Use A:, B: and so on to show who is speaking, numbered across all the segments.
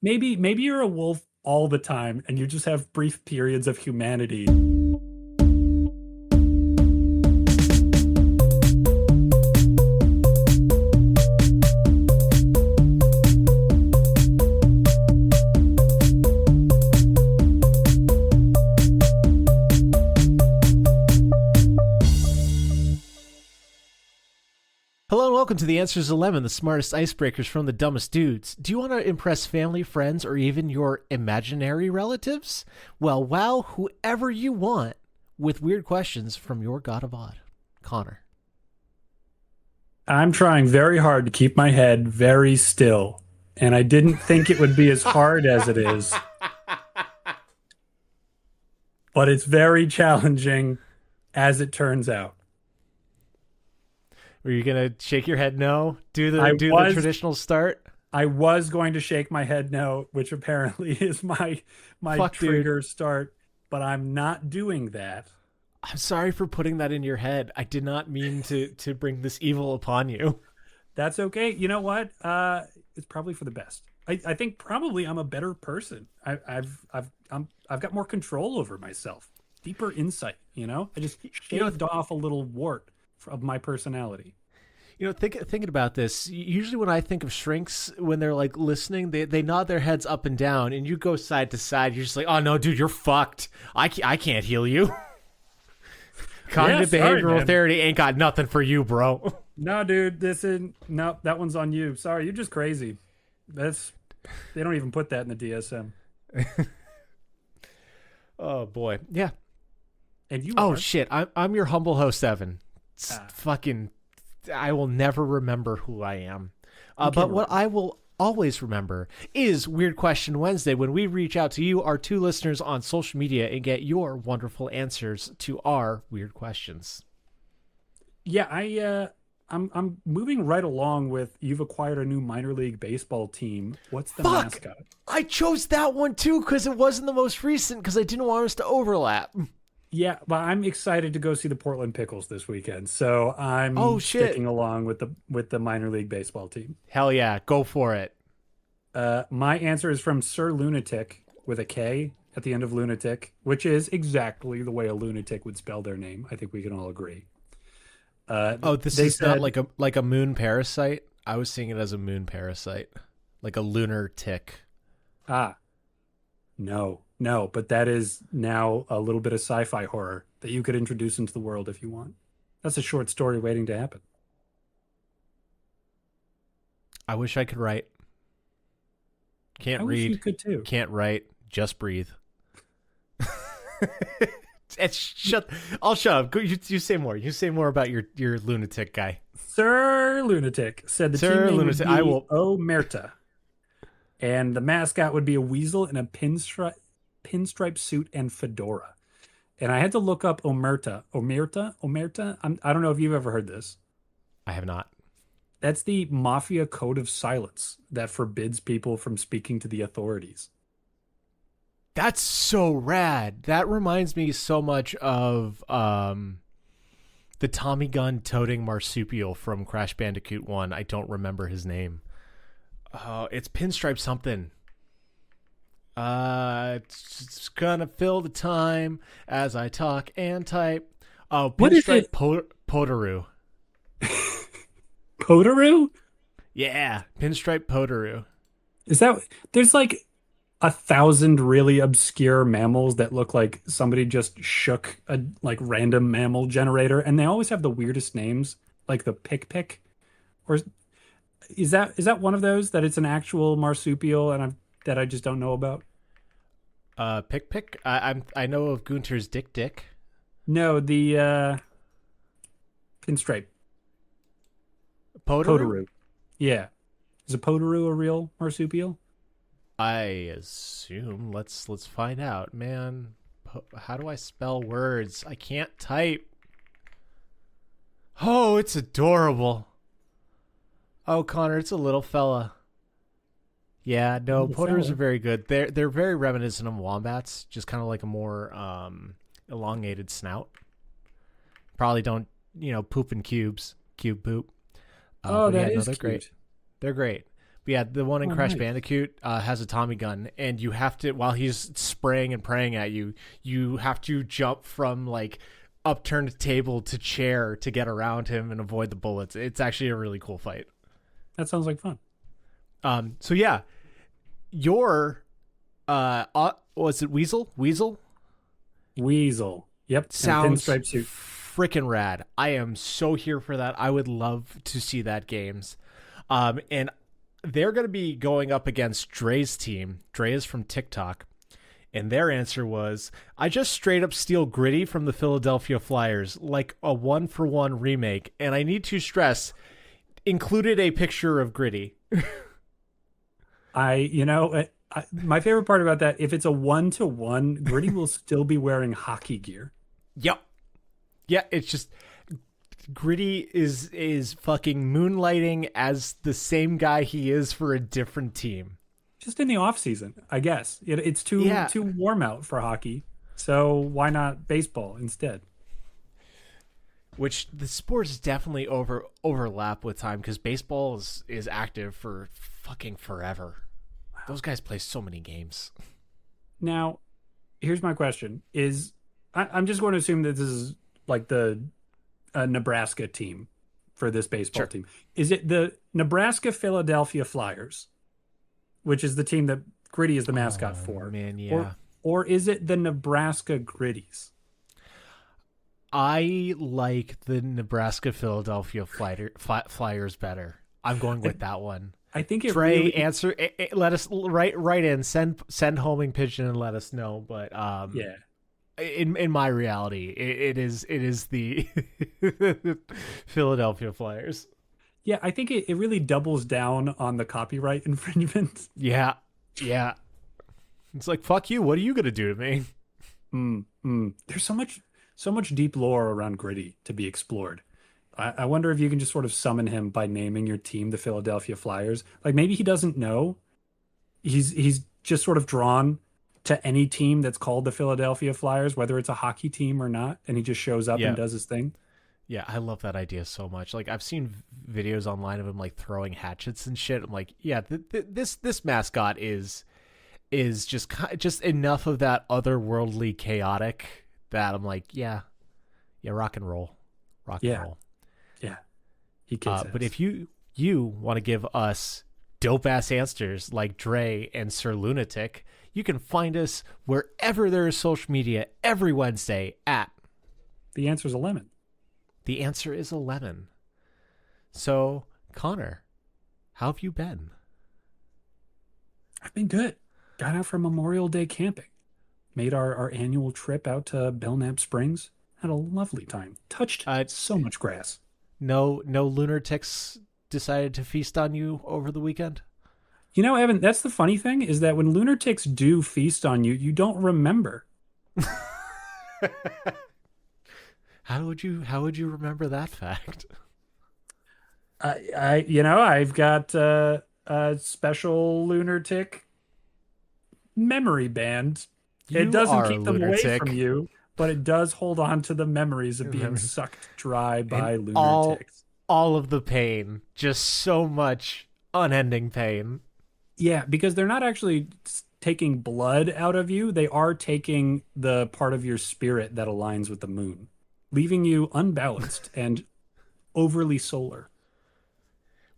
A: Maybe you're a wolf all the time and you just have brief periods of humanity.
B: Hello and welcome to the Answers to Lemon, the smartest icebreakers from the dumbest dudes. Do you want to impress family, friends, or even your imaginary relatives? Well, wow whoever you want with weird questions from your God of Odd, Connor.
A: I'm trying very hard to keep my head very still, and I didn't think it would be as hard as it is, but it's very challenging as it turns out.
B: Were you gonna shake your head no? Do the
A: I
B: do the
A: was
B: traditional start?
A: I was going to shake my head no, which apparently is my
B: Fuck, dude.
A: trigger start, but I'm not doing that.
B: I'm sorry for putting that in your head. I did not mean to bring this evil upon you.
A: That's okay. You know what? It's probably for the best. I think probably I'm a better person. I've got more control over myself, deeper insight. I just
B: You know,
A: shaved off a little wart of my personality.
B: thinking about this, usually when I think of shrinks, when they're like listening, they nod their heads up and down, and you go side to side. You're just like, oh no, dude, you're fucked. I can't heal you. Cognitive
A: Sorry,
B: behavioral
A: man.
B: therapy ain't got nothing for you, bro.
A: No, dude, this is no. That one's on you. Sorry, you're just crazy. That's They don't even put that in the DSM.
B: Oh boy, yeah.
A: And you
B: Oh
A: are.
B: shit, I'm your humble host, Evan.
A: Ah,
B: Fucking, I will never remember who I am.
A: can't
B: But what
A: remember.
B: I will always remember is Weird Question Wednesday, when we reach out to you, our two listeners on social media, and get your wonderful answers to our weird questions.
A: Yeah, I'm moving right along with you've acquired a new minor league baseball team. What's the
B: Fuck!
A: mascot?
B: I chose that one too because it wasn't the most recent, because I didn't want us to overlap.
A: Yeah, but I'm excited to go see the Portland Pickles this weekend. So
B: Oh
A: I'm
B: shit!
A: sticking along with the minor league baseball team.
B: Hell yeah, go for it.
A: My answer is from Sir Lunatic with a K at the end of lunatic, which is exactly the way a lunatic would spell their name. I think we can all agree.
B: Oh, this
A: They
B: is not
A: said,
B: like a moon parasite. I was seeing it as a moon parasite, like a lunar tick.
A: ah, no, but that is now a little bit of sci-fi horror that you could introduce into the world if you want. That's a short story waiting to happen.
B: I wish I could write.
A: I
B: Can't
A: wish you
B: read.
A: could too.
B: Can't write. Just breathe. Shut. I'll shut up. You say more. You say more about your lunatic guy.
A: Sir Lunatic said the
B: Sir
A: team name
B: Lunatic,
A: would
B: I
A: be
B: will.
A: Omerta, and the mascot would be a weasel in a pinstripe suit and fedora. And I had to look up Omerta. I don't know if you've ever heard this.
B: I have not.
A: That's the mafia code of silence that forbids people from speaking to the authorities.
B: That's so rad. That reminds me so much of the Tommy gun toting marsupial from Crash Bandicoot 1. I don't remember his name. It's Pinstripe something. It's gonna fill the time as I talk and type. Oh,
A: What is
B: Pinstripe
A: it?
B: Potaroo.
A: Potaroo?
B: Yeah, Pinstripe Potaroo.
A: Is that there's like 1,000 really obscure mammals that look like somebody just shook a like random mammal generator, and they always have the weirdest names, like the pick. Or is that one of those that it's an actual marsupial and that I just don't know about?
B: Pick. I know of Gunter's Dick.
A: No, the pinstripe
B: Potaroo.
A: potaroo. Yeah, is a potaroo a real marsupial?
B: I assume. Let's find out, man. How do I spell words? I can't type. Oh, it's adorable. Oh, Connor, it's a little fella. Yeah, no,
A: Little
B: pointers
A: fella.
B: are very good. They're very reminiscent of wombats, just kind of like a more elongated snout. Probably don't poop in cubes, cube poop.
A: Oh,
B: But
A: that
B: yeah, no,
A: is
B: they're great.
A: cute.
B: They're great. But yeah, the one in
A: Oh,
B: Crash
A: nice.
B: Bandicoot has a Tommy gun, and you have to, while he's spraying and praying at you, you have to jump from like upturned table to chair to get around him and avoid the bullets. It's actually a really cool fight.
A: That sounds like fun.
B: So yeah, your was it Weasel? Weasel
A: Weasel. Yep. And
B: sounds
A: pinstripe suit.
B: freaking rad. I am so here for that. I would love to see that games. And they're going to be going up against Dre's team. Dre is from TikTok. And their answer was, I just straight up steal Gritty from the Philadelphia Flyers, like a 1-for-1 remake. And I need to stress, included a picture of Gritty.
A: My favorite part about that, if it's a 1-to-1, Gritty will still be wearing hockey gear.
B: Yep. Yeah, it's just Gritty is fucking moonlighting as the same guy he is for a different team.
A: Just in the off season, I guess. It's too warm out for hockey. So why not baseball instead?
B: Which the sports definitely overlap with time because baseball is active for fucking forever. Those guys play so many games.
A: Now, here's my question: I'm just going to assume that this is like the Nebraska team for this baseball
B: Sure.
A: team. Is it the Nebraska Philadelphia Flyers, which is the team that Gritty is the mascot for?
B: Man, yeah.
A: Or is it the Nebraska Gritties?
B: I like the Nebraska Philadelphia Flyers better. I'm going with that one.
A: I think it
B: Trey,
A: really
B: answer. Let us write in. Send homing pigeon and let us know. But
A: yeah.
B: in my reality, it is the Philadelphia Flyers.
A: Yeah, I think it really doubles down on the copyright infringement.
B: Yeah, yeah. It's like fuck you. What are you gonna do to me?
A: There's so much deep lore around Gritty to be explored. I wonder if you can just sort of summon him by naming your team the Philadelphia Flyers. Like maybe he doesn't know. He's just sort of drawn to any team that's called the Philadelphia Flyers, whether it's a hockey team or not, and he just shows up
B: Yeah.
A: and does his thing.
B: Yeah, I love that idea so much. Like I've seen videos online of him like throwing hatchets and shit. I'm like, yeah, this mascot is just enough of that otherworldly chaotic that I'm like, yeah, rock and roll, rock and
A: Yeah.
B: roll.
A: Yeah. He kicks
B: But
A: ass.
B: if you want to give us dope ass answers like Dre and Sir Lunatic, you can find us wherever there is social media every Wednesday at
A: The answer is a lemon.
B: The Answer is a Lemon. So, Connor, how have you been?
A: I've been good. Got out for Memorial Day camping. Made our annual trip out to Belknap Springs. Had a lovely time. Touched so much grass.
B: No lunatics decided to feast on you over the weekend?
A: You know, Evan, that's the funny thing is that when lunatics do feast on you, you don't remember.
B: How would you remember that fact?
A: I've got a special lunatic memory band. It
B: You
A: doesn't
B: are a
A: keep them away
B: lunatic.
A: from you, but it does hold on to the memories of being sucked dry by
B: And all
A: lunatics.
B: of the pain, just so much unending pain.
A: Yeah, because they're not actually taking blood out of you. They are taking the part of your spirit that aligns with the moon, leaving you unbalanced and overly solar.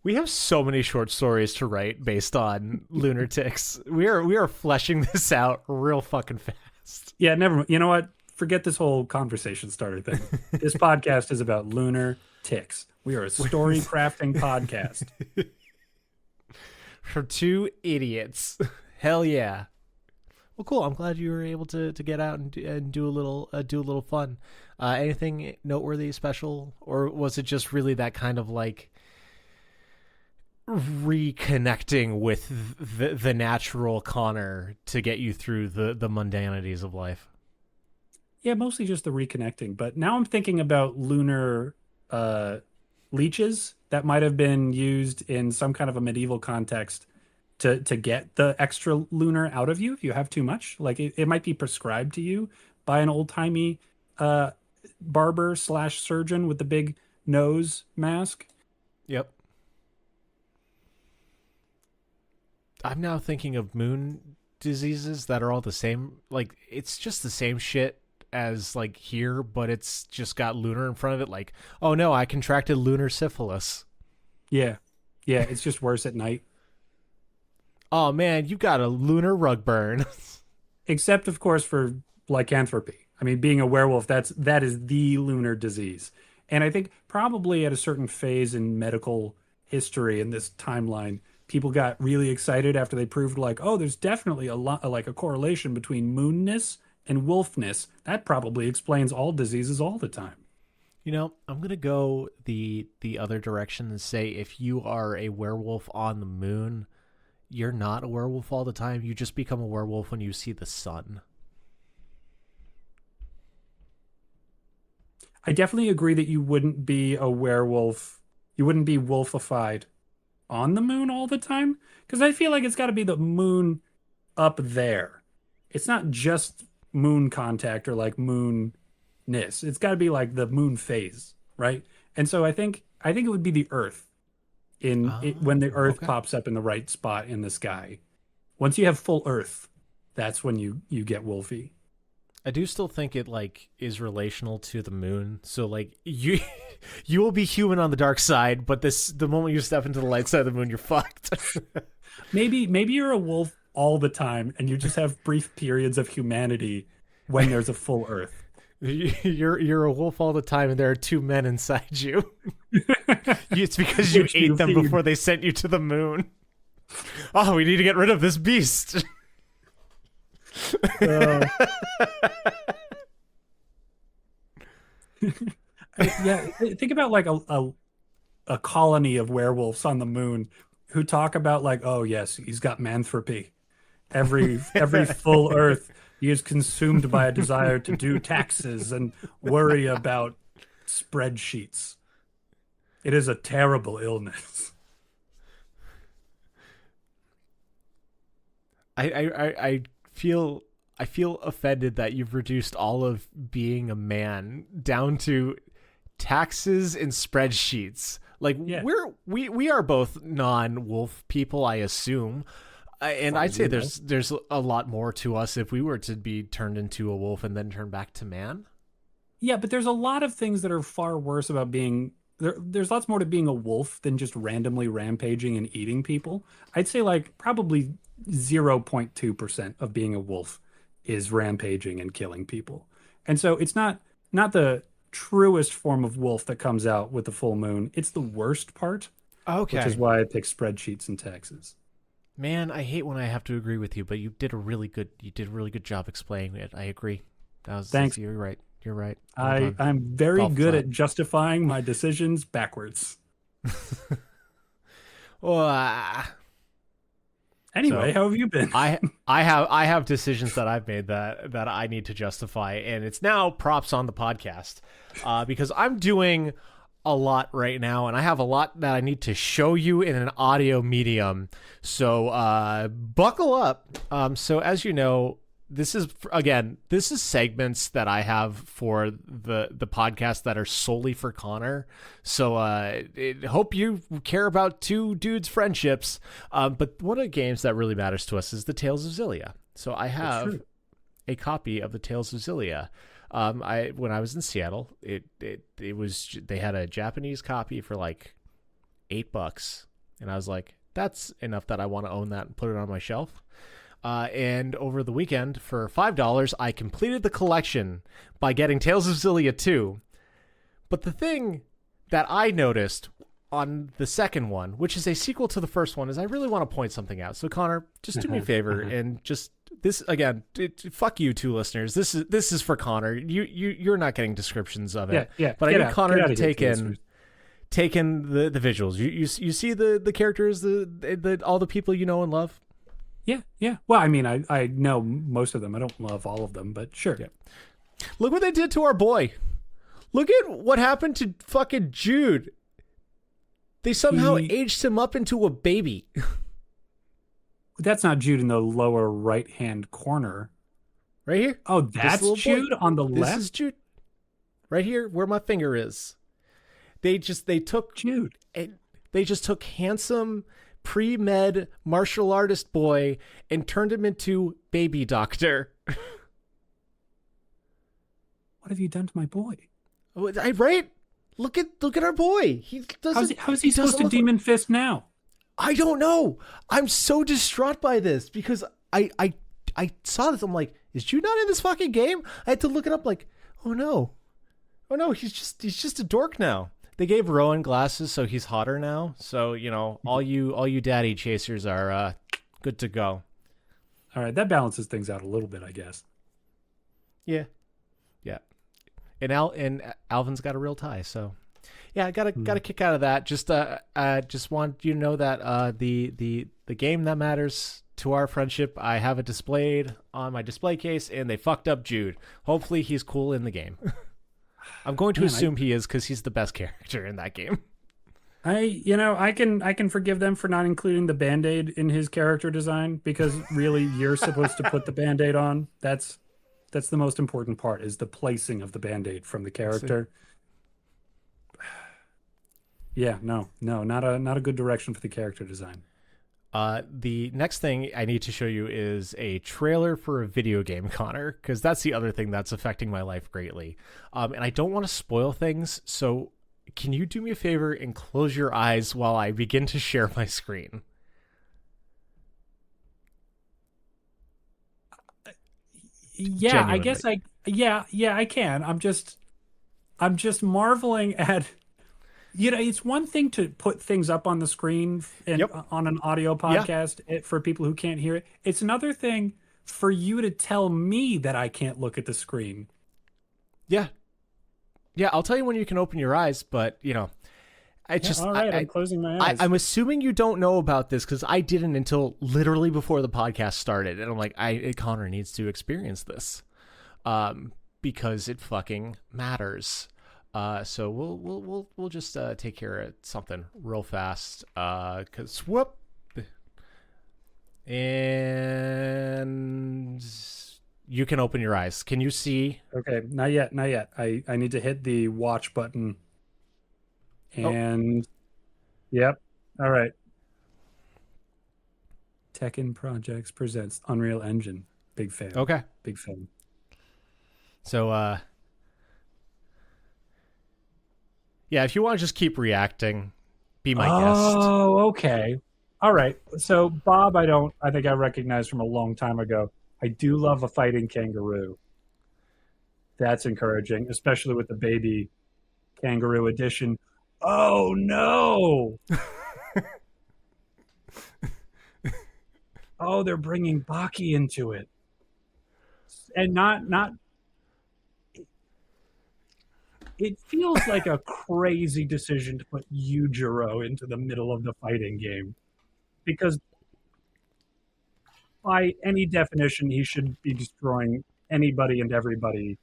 B: We have so many short stories to write based on lunatics. We are fleshing this out real fucking fast.
A: Yeah, never mind. You know what? Forget this whole conversation starter thing. This podcast is about lunar ticks. We are a story crafting podcast.
B: For two idiots. Hell yeah. Well, cool. I'm glad you were able to get out and do a little fun. Anything noteworthy, special, or was it just really that kind of like reconnecting with the natural Connor to get you through the mundanities of life?
A: Yeah, mostly just the reconnecting. But now I'm thinking about lunar leeches that might have been used in some kind of a medieval context to get the extra lunar out of you if you have too much. Like it might be prescribed to you by an old timey barber / surgeon with the big nose mask.
B: Yep. I'm now thinking of moon diseases that are all the same. Like, it's just the same shit as like here, but it's just got lunar in front of it. Like, oh no, I contracted lunar syphilis.
A: Yeah. Yeah, it's just worse at night.
B: Oh man, you got a lunar rug burn.
A: Except of course for lycanthropy. I mean, being a werewolf, that is the lunar disease. And I think probably at a certain phase in medical history in this timeline, people got really excited after they proved like, oh, there's definitely a lot like a correlation between moonness and wolfness. That probably explains all diseases all the time.
B: You know, I'm gonna go the other direction and say if you are a werewolf on the moon, you're not a werewolf all the time. You just become a werewolf when you see the sun.
A: I definitely agree that you wouldn't be a werewolf. You wouldn't be wolfified on the moon all the time because I feel like it's got to be the moon up there. It's not just moon contact or like moonness. It's got to be like the moon phase, right? And so I think it would be the Earth in it, when the
B: Oh,
A: Earth
B: okay.
A: pops up in the right spot in the sky. Once you have full Earth, that's when you get wolfy.
B: I do still think it like is relational to the moon. So like you you will be human on the dark side, but the moment you step into the light side of the moon, you're fucked.
A: Maybe you're a wolf all the time and you just have brief periods of humanity when there's a full Earth.
B: You're a wolf all the time, and there are two men inside you. It's because you
A: Which
B: ate
A: you
B: them
A: feed.
B: before they sent you to the moon. Oh, we need to get rid of this beast.
A: Uh, yeah, think about like a colony of werewolves on the moon who talk about like, oh yes, he's got manthropy. Every full Earth, he is consumed by a desire to do taxes and worry about spreadsheets. It is a terrible illness.
B: I feel offended that you've reduced all of being a man down to taxes and spreadsheets. Like
A: Yeah,
B: we are both non-wolf people, I assume. And I'd say
A: probably no.
B: there's a lot more to us if we were to be turned into a wolf and then turned back to man.
A: Yeah, but there's a lot of things that are far worse about being there. There's lots more to being a wolf than just randomly rampaging and eating people. I'd say like probably 0.2% of being a wolf is rampaging and killing people. And so it's not the truest form of wolf that comes out with the full moon. It's the worst part, which is
B: Okay.
A: why I pick spreadsheets and taxes.
B: Man, I hate when I have to agree with you, but you did a really good job explaining it. I agree.
A: Thanks.
B: You're right. You're right. Well
A: I
B: done.
A: I'm very
B: Golf
A: good
B: clap.
A: at justifying my decisions backwards.
B: Well,
A: Anyway,
B: so
A: how have you been?
B: I have decisions that I've made that I need to justify, and it's now props on the podcast, because I'm doing a lot right now, and I have a lot that I need to show you in an audio medium. So buckle up. So as you know, this is segments that I have for the podcast that are solely for Connor. So hope you care about two dudes' friendships. But one of the games that really matters to us is the Tales of Zillia. So I
A: That's
B: have
A: true.
B: a copy of the Tales of Zillia. I when I was in Seattle, it was they had a Japanese copy for like $8, and I was like, that's enough that I want to own that and put it on my shelf. And over the weekend, for $5, I completed the collection by getting Tales of Zillia 2. But the thing that I noticed on the second one, which is a sequel to the first one, is I really want to point something out. So Connor, just do me a favor and just this again. Fuck you, two listeners. This is for Connor. You're not getting descriptions of
A: Yeah,
B: it,
A: yeah.
B: but I need Connor
A: Get out
B: to
A: of here,
B: take in
A: listeners.
B: the visuals. You see the characters, the all the people you know and love.
A: Yeah, yeah. Well, I mean, I know most of them. I don't love all of them, but sure.
B: Yeah. Look what they did to our boy. Look at what happened to fucking Jude. They somehow
A: He,
B: aged him up into a baby.
A: that's not Jude in the lower right-hand corner.
B: Right here.
A: Oh,
B: This
A: that's
B: little boy.
A: Jude on the
B: This
A: left?
B: is Jude. Right here where my finger is. They took
A: Jude.
B: they just took handsome pre-med martial artist boy and turned him into baby doctor.
A: What have you done to my boy?
B: Right? Look at our boy. He doesn't.
A: How's he supposed
B: doesn't
A: to
B: look.
A: demon fist now?
B: I don't know. I'm so distraught by this because I saw this. I'm like, is Jude not in this fucking game? I had to look it up. Like, oh no, he's just a dork now. They gave Rowan glasses, so he's hotter now. So all you daddy chasers are good to go.
A: All right, that balances things out a little bit, I guess.
B: Yeah. And Alvin's got a real tie, so yeah, I got a kick out of that. Just want you to know that the game that matters to our friendship, I have it displayed on my display case, and they fucked up Jude. Hopefully, he's cool in the game. I'm going to assume he is because he's the best character in that game.
A: I can forgive them for not including the Band-Aid in his character design because really you're supposed to put the Band-Aid on. That's the most important part is the placing of the Band-Aid from the character. Yeah, no, not a good direction for the character design.
B: The next thing I need to show you is a trailer for a video game, Connor, because that's the other thing that's affecting my life greatly. And I don't want to spoil things, so can you do me a favor and close your eyes while I begin to share my screen?
A: Yeah,
B: Genuinely.
A: I guess I can. I'm just marveling at it's one thing to put things up on the screen and on an audio podcast for people who can't hear it. It's another thing for you to tell me that I can't look at the screen.
B: Yeah, I'll tell you when you can open your eyes, but
A: all right, I'm closing my eyes.
B: I'm assuming you don't know about this because I didn't until literally before the podcast started, and I'm like, Connor needs to experience this, because it fucking matters. So we'll just take care of something real fast. Cause whoop, and you can open your eyes. Can you see?
A: Okay, not yet. I need to hit the watch button. And yep. All right. Tekken Projects presents Unreal Engine. Big fan.
B: Okay.
A: Big fan.
B: So yeah, if you want to just keep reacting, be my guest.
A: Oh, okay. All right. So Bob, I think I recognize from a long time ago. I do love a fighting kangaroo. That's encouraging, especially with the baby kangaroo edition. Oh no! Oh, they're bringing Baki into it, and not. It feels like a crazy decision to put Yujiro into the middle of the fighting game, because by any definition, he should be destroying anybody and everybody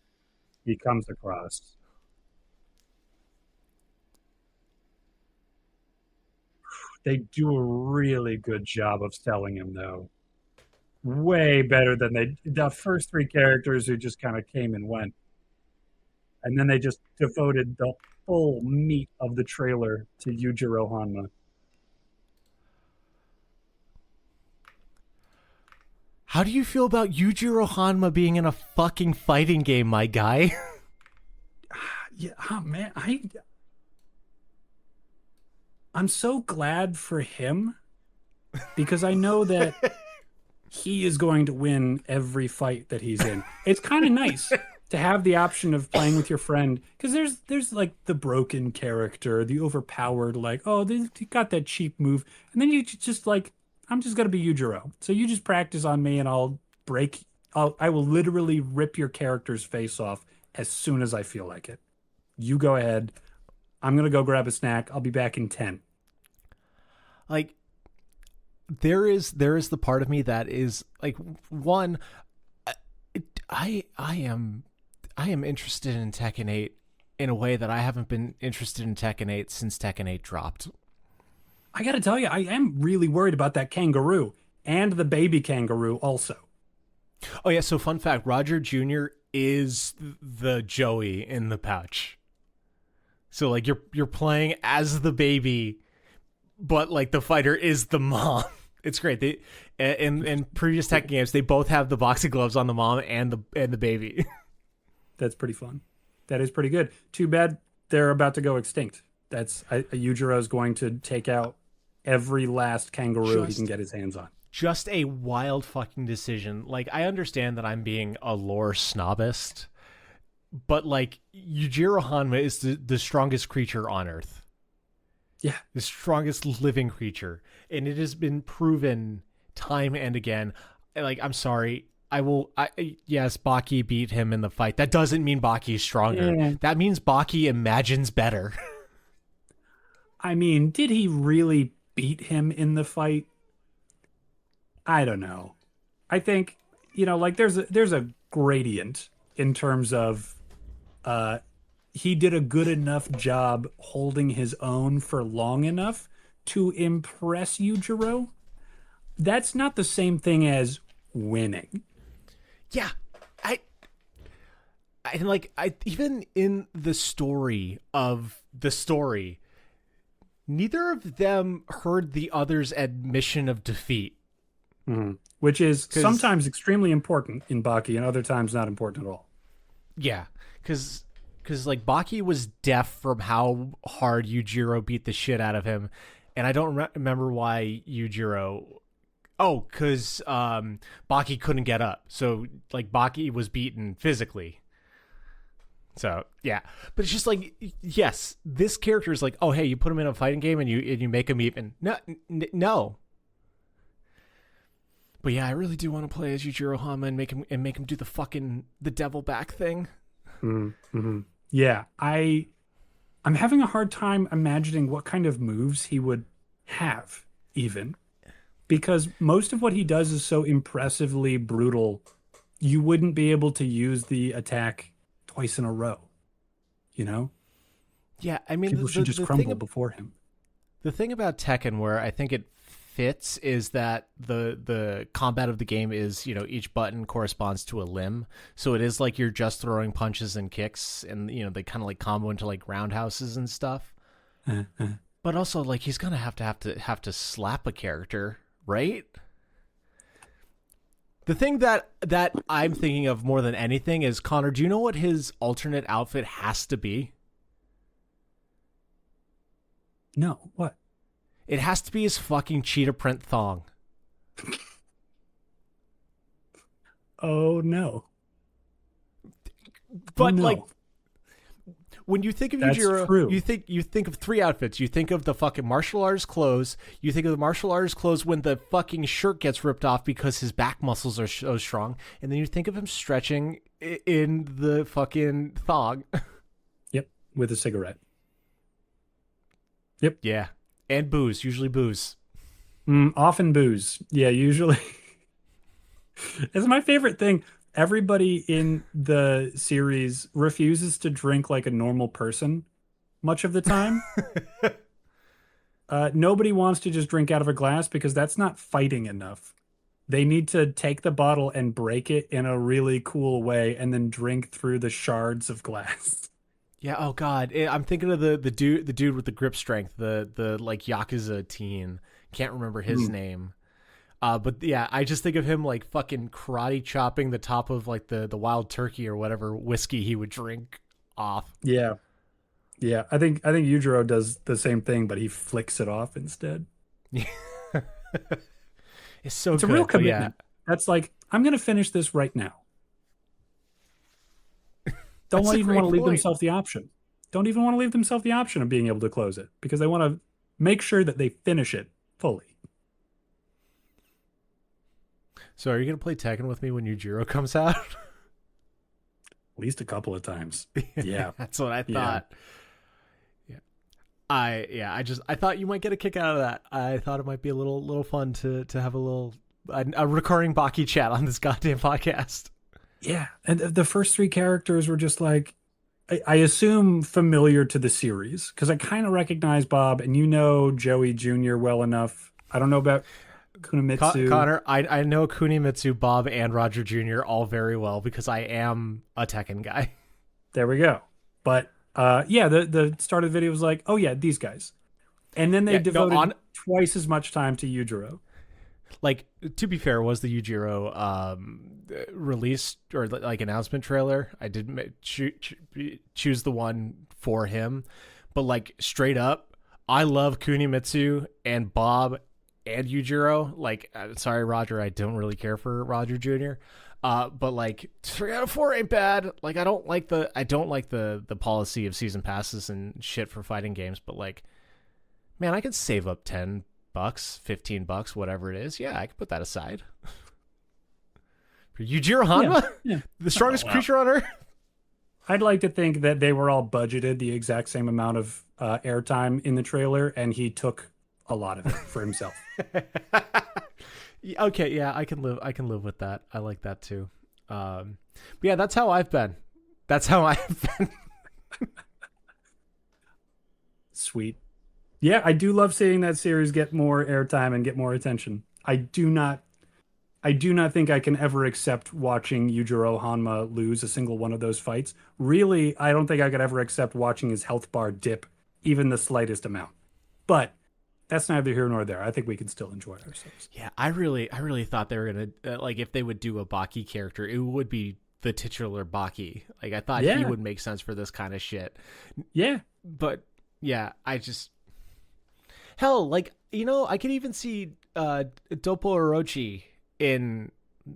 A: he comes across. They do a really good job of selling him, though. Way better than the first three characters who just kind of came and went. And then they just devoted the full meat of the trailer to Yujiro Hanma.
B: How do you feel about Yujiro Hanma being in a fucking fighting game, my guy?
A: Yeah, oh man, I'm so glad for him because I know that he is going to win every fight that he's in. It's kind of nice to have the option of playing with your friend because there's like the broken character, the overpowered, like, oh, they got that cheap move. And then you just like, I'm just going to be Yujiro. So you just practice on me and I will literally rip your character's face off as soon as I feel like it. You go ahead. I'm going to go grab a snack. I'll be back in 10.
B: Like, there is the part of me that is like, one, I am interested in Tekken 8 in a way that I haven't been interested in Tekken 8 since Tekken 8 dropped.
A: I got to tell you, I am really worried about that kangaroo and the baby kangaroo also.
B: Oh yeah, so fun fact, Roger Jr. is the Joey in the pouch. So like you're playing as the baby, but like the fighter is the mom. It's great. They in previous Tekken games, they both have the boxing gloves on the mom and the baby.
A: That's pretty fun. That is pretty good. Too bad they're about to go extinct. Yujiro is going to take out every last kangaroo he can
B: Just
A: get his hands on.
B: just a wild fucking decision. Like, I understand that I'm being a lore snobist, but like Yujiro Hanma is the strongest creature on Earth.
A: Yeah.
B: The strongest living creature. And it has been proven time and again. Like, I'm sorry. Yes, Baki beat him in the fight. That doesn't mean Baki is stronger.
A: Yeah.
B: That means Baki imagines better.
A: I mean, did he really beat him in the fight? I don't know. I think, like there's a gradient in terms of he did a good enough job holding his own for long enough to impress Yujiro. That's not the same thing as winning.
B: Yeah. I even in the story of the story, neither of them heard the other's admission of defeat.
A: Mm-hmm. Which is sometimes extremely important in Baki and other times not important at all.
B: Yeah, because like Baki was deaf from how hard Yujiro beat the shit out of him, and I don't remember why Yujiro. Oh, because Baki couldn't get up, so like Baki was beaten physically. So yeah, but it's just like, yes, this character is like, oh hey, you put him in a fighting game and you make him even. No. But yeah, I really do want to play as Yujiro Hanma and make him do the devil back thing.
A: Mm-hmm. Yeah, I'm having a hard time imagining what kind of moves he would have, even because most of what he does is so impressively brutal. You wouldn't be able to use the attack twice in a row.
B: Yeah, I mean,
A: people should just crumble before him.
B: The thing about Tekken where I think it fits is that the combat of the game is, each button corresponds to a limb, so it is like you're just throwing punches and kicks, and they kind of like combo into like roundhouses and stuff. But also, like, he's gonna have to slap a character, right? The thing that I'm thinking of more than anything is, Connor, do you know what his alternate outfit has to be?
A: No, what?
B: It has to be his fucking cheetah print thong.
A: Oh no.
B: But
A: oh, no.
B: like, when you think of
A: That's
B: Yujiro,
A: true.
B: you think of three outfits. You think of the fucking martial arts clothes. You think of the martial arts clothes when the fucking shirt gets ripped off because his back muscles are so strong, and then you think of him stretching in the fucking thong.
A: Yep, with a cigarette. Yep.
B: Yeah, and booze. Usually booze.
A: Often booze. Yeah, usually. It's my favorite thing. Everybody in the series refuses to drink like a normal person much of the time. Nobody wants to just drink out of a glass because that's not fighting enough. They need to take the bottle and break it in a really cool way and then drink through the shards of glass.
B: Yeah. Oh God, I'm thinking of the dude with the grip strength, the like Yakuza teen. Can't remember his name. But yeah, I just think of him like fucking karate chopping the top of like the wild turkey or whatever whiskey he would drink off.
A: Yeah. Yeah. I think Yujiro does the same thing, but he flicks it off instead.
B: It's
A: a real commitment. Yeah. That's like, I'm going to finish this right now. Don't even want to leave themselves the option. Don't even want to leave themselves the option of being able to close it because they want to make sure that they finish it fully.
B: So are you going to play Tekken with me when Yujiro comes out?
A: At least a couple of times. Yeah.
B: That's what I thought. Yeah. I thought you might get a kick out of that. I thought it might be a little fun to have a recurring Baki chat on this goddamn podcast.
A: Yeah. And the first three characters were just like, I assume familiar to the series because I kind of recognize Bob and Joey Jr. well enough. I don't know about Kunimitsu.
B: Connor, I know Kunimitsu, Bob, and Roger Jr. all very well because I am a Tekken guy.
A: There we go. But yeah, the start of the video was like, oh yeah, these guys. And then they
B: Yeah, no,
A: devoted twice as much time to Yujiro.
B: like to be fair, was the Yujiro release or like announcement trailer? I did choose the one for him, but like straight up, I love Kunimitsu and Bob and Yujiro. Like, sorry, Roger, I don't really care for Roger Jr. But like 3 out of 4 ain't bad. Like, I don't like the policy of season passes and shit for fighting games. But like, man, I could save up $10, $15, whatever it is. Yeah, I could put that aside. For Yujiro Hanma,
A: Yeah.
B: the strongest creature on Earth.
A: I'd like to think that they were all budgeted the exact same amount of airtime in the trailer, and he took a lot of it for himself.
B: Okay, yeah, I can live with that. I like that too. But yeah, that's how I've been.
A: Sweet. Yeah, I do love seeing that series get more airtime and get more attention. I do not think I can ever accept watching Yujiro Hanma lose a single one of those fights. Really, I don't think I could ever accept watching his health bar dip even the slightest amount. But that's neither here nor there. I think we can still enjoy ourselves.
B: Yeah, I really thought they were gonna like if they would do a Baki character, it would be the titular Baki. Like I thought he would make sense for this kind of shit.
A: Yeah.
B: But yeah, I just hell, like, you know, I could even see Dopo Orochi in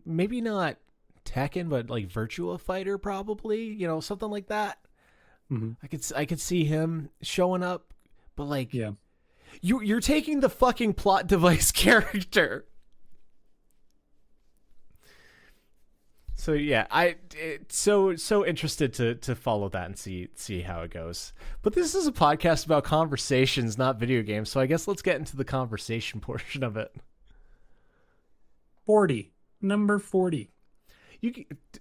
B: maybe not Tekken, but like Virtua Fighter, probably, you know, something like that.
A: Mm-hmm.
B: I could see him showing up, but like,
A: Yeah.
B: you're taking the fucking plot device character. So yeah, so interested to follow that and see how it goes. But this is a podcast about conversations, not video games. So I guess let's get into the conversation portion of it.
A: 40. Number 40.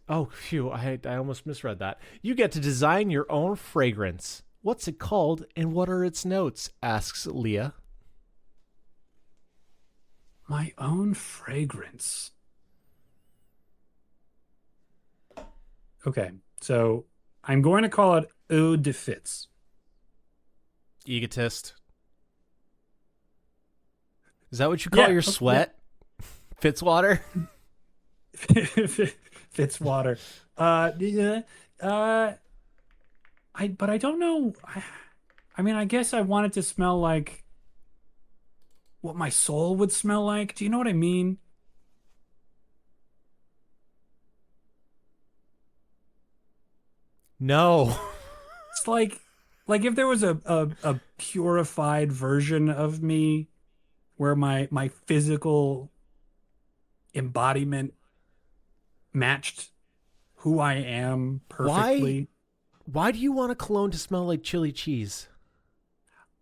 B: Oh, phew, I almost misread that. You get to design your own fragrance. What's it called and what are its notes? Asks Leah.
A: My own fragrance. Okay, so I'm going to call it Eau de Fitz.
B: Egotist. Is that what you call your sweat? Fitzwater?
A: Fitzwater. Yeah. But I don't know. I mean, I guess I want it to smell like what my soul would smell like. Do you know what I mean?
B: No.
A: It's like if there was a purified version of me where my physical embodiment matched who I am perfectly.
B: Why do you want a cologne to smell like chili cheese?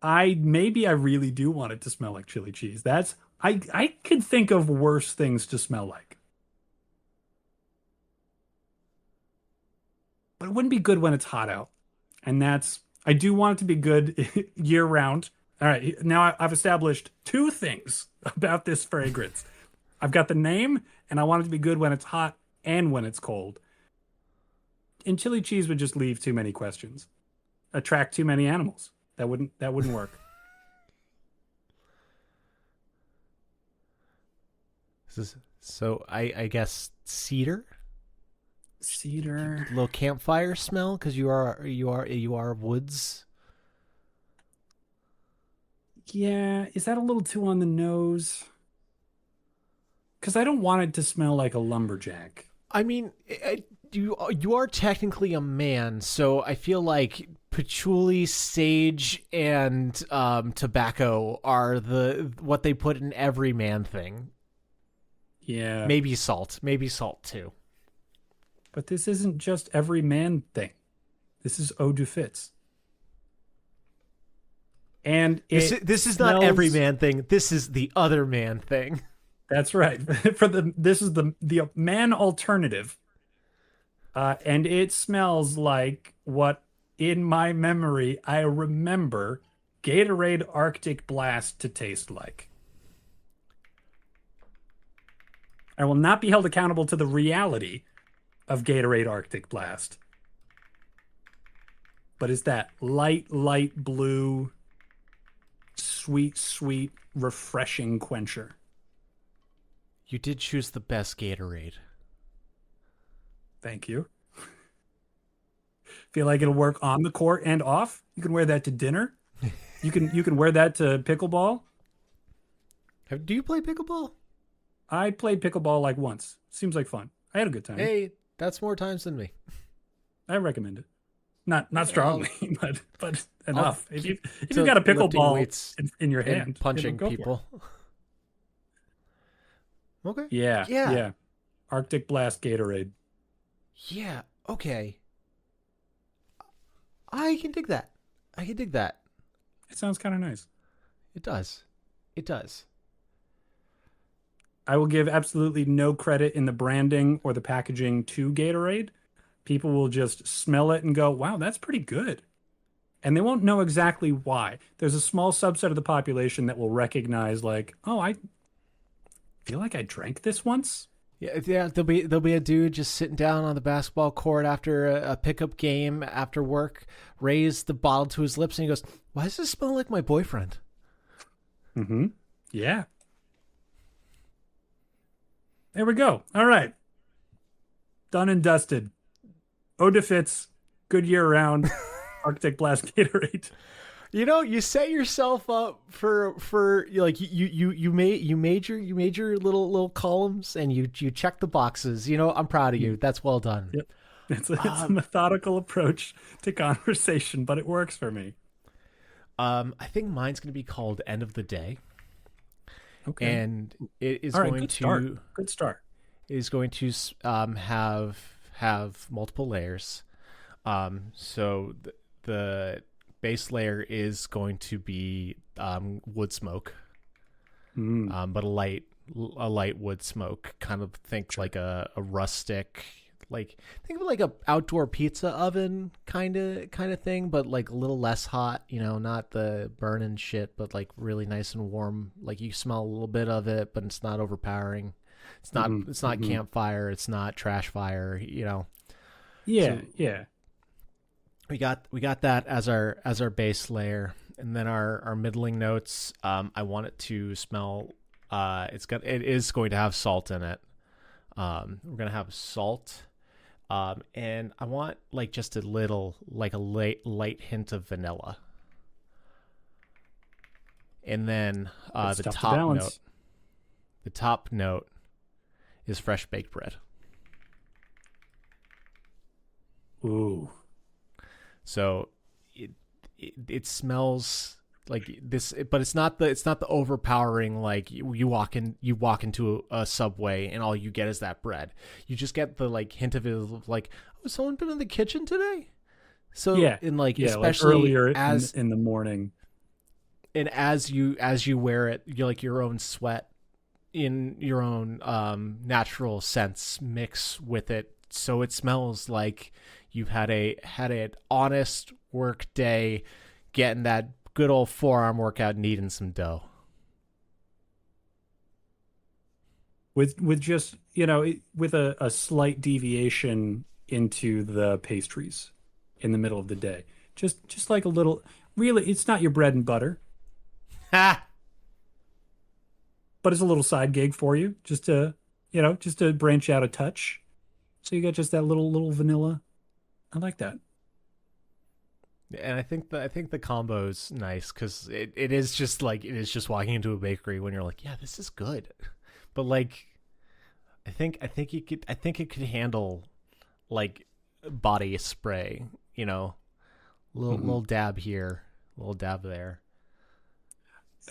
A: Maybe I really do want it to smell like chili cheese. I could think of worse things to smell like. But it wouldn't be good when it's hot out. And I do want it to be good year round. All right, now I've established 2 things about this fragrance. I've got the name, and I want it to be good when it's hot and when it's cold. And chili cheese would just leave too many questions, attract too many animals. That wouldn't work.
B: So I guess cedar.
A: Cedar.
B: A little campfire smell because you are woods.
A: Yeah, is that a little too on the nose? Because I don't want it to smell like a lumberjack.
B: I mean, you are technically a man, so I feel like patchouli, sage, and tobacco are what they put in every man thing.
A: Yeah.
B: Maybe salt too.
A: But this isn't just every man thing. This is Eau de Fitz. And
B: this is not every man thing. This is the other man thing.
A: That's right. This is the man alternative. And it smells like what in my memory I remember Gatorade Arctic Blast to taste like. I will not be held accountable to the reality of Gatorade Arctic Blast. But it's that light blue, sweet, sweet, refreshing quencher.
B: You did choose the best Gatorade.
A: Thank you. Feel like it'll work on the court and off. You can wear that to dinner. You can wear that to pickleball.
B: Do you play pickleball?
A: I played pickleball like once. Seems like fun. I had a good time.
B: Hey, that's more times than me.
A: I recommend it. Not strongly, but enough. If you've
B: So
A: got a
B: lifting
A: pickleball
B: weights
A: in your
B: and
A: hand,
B: punching
A: go for it.
B: people. Okay.
A: Yeah,
B: Yeah.
A: yeah. Arctic Blast Gatorade.
B: Yeah. Okay. I can dig that. I can dig that.
A: It sounds kind of nice.
B: It does. It does.
A: I will give absolutely no credit in the branding or the packaging to Gatorade. People will just smell it and go, wow, that's pretty good. And they won't know exactly why. There's a small subset of the population that will recognize, like, oh, I feel like I drank this once.
B: Yeah, yeah. There'll be a dude just sitting down on the basketball court after a pickup game after work, raise the bottle to his lips, and he goes, "Why does this smell like my boyfriend?"
A: Mm-hmm. Yeah. There we go. All right. Done and dusted. Eau de Fitz, good year round, Arctic Blast Gatorade.
B: You know, you set yourself up for like you made your little columns and you check the boxes. You know, I'm proud of you. That's well done.
A: Yep. It's a methodical approach to conversation, but it works for me.
B: I think mine's going to be called End of the Day.
A: Okay.
B: And it is
A: All right,
B: going
A: good
B: to
A: start. Good start.
B: is going to have multiple layers. So the base layer is going to be wood smoke, but a light wood smoke. Kind of think like a rustic, like think of like a outdoor pizza oven kind of thing, but like a little less hot. You know, not the burning shit, but like really nice and warm. Like you smell a little bit of it, but it's not overpowering. It's not campfire. It's not trash fire. You know.
A: Yeah,
B: So,
A: yeah.
B: We got that as our base layer, and then our middling notes. I want it to smell. It is going to have salt in it. We're gonna have salt, and I want like just a little, like a light hint of vanilla, and then
A: It's tough to balance.
B: the top note is fresh baked bread.
A: Ooh.
B: So it smells like this, but it's not the overpowering, like you walk into a Subway and all you get is that bread. You just get the like hint of it of like, oh, someone been in the kitchen today? So
A: Yeah.
B: in like,
A: Yeah,
B: especially
A: like earlier
B: as
A: in the morning.
B: and as you wear it, you're like your own sweat in your own natural scents mix with it, so it smells like you've had an honest work day, getting that good old forearm workout, kneading some dough.
A: With just, with a slight deviation into the pastries in the middle of the day. Just like a little, really, it's not your bread and butter,
B: Ha!
A: but it's a little side gig for you, just to branch out a touch. So you got just that little vanilla. I like that.
B: And I think the combo's nice because it is just walking into a bakery when you're like, yeah, this is good, but like, I think it could handle like body spray, little dab here, little dab there.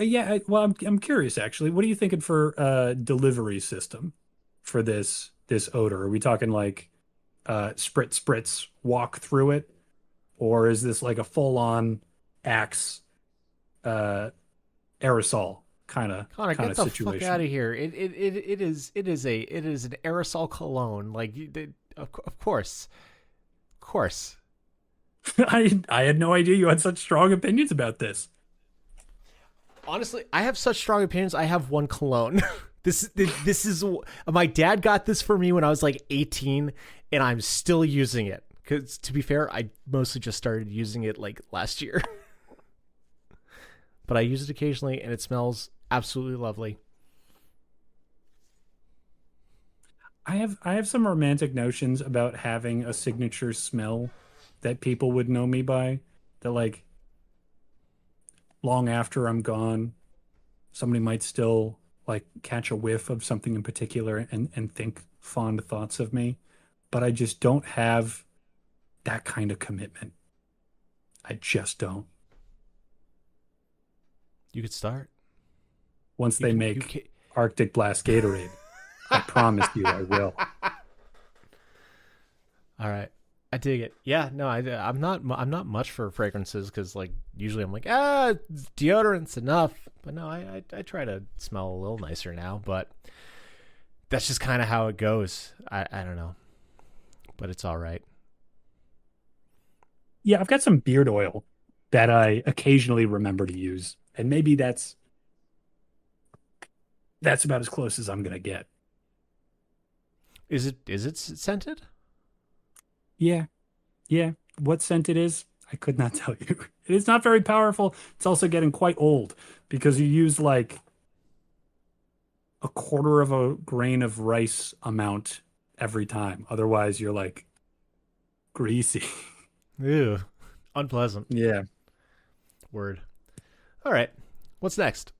A: Yeah, well, I'm curious actually. What are you thinking for delivery system for this odor? Are we talking like spritz, walk through it, or is this like a full on Axe aerosol
B: Connor, get the
A: situation?
B: fuck out of here! It is an aerosol cologne. Like, of course.
A: I had no idea you had such strong opinions about this.
B: Honestly, I have such strong opinions. I have one cologne. This is my dad got this for me when I was like 18, and I'm still using it. Because to be fair, I mostly just started using it like last year. but I use it occasionally, and it smells absolutely lovely.
A: I have some romantic notions about having a signature smell that people would know me by. That like long after I'm gone, somebody might still like catch a whiff of something in particular and think fond thoughts of me. But I just don't have that kind of commitment. I just don't.
B: You could start.
A: Once
B: You
A: they
B: can.
A: make Arctic Blast Gatorade, I promise you I will.
B: All right. I dig it. Yeah, no, I'm not much for fragrances because like usually I'm like deodorant's enough, but no, I try to smell a little nicer now, but that's just kind of how it goes. I don't know, but it's all right.
A: Yeah, I've got some beard oil that I occasionally remember to use, and maybe that's about as close as I'm gonna get.
B: Is it scented?
A: Yeah, yeah. What scent it is, I could not tell you. It's not very powerful. It's also getting quite old because you use like a quarter of a grain of rice amount every time. Otherwise, you're like greasy.
B: Ew, unpleasant.
A: Yeah.
B: Word. All right. What's next?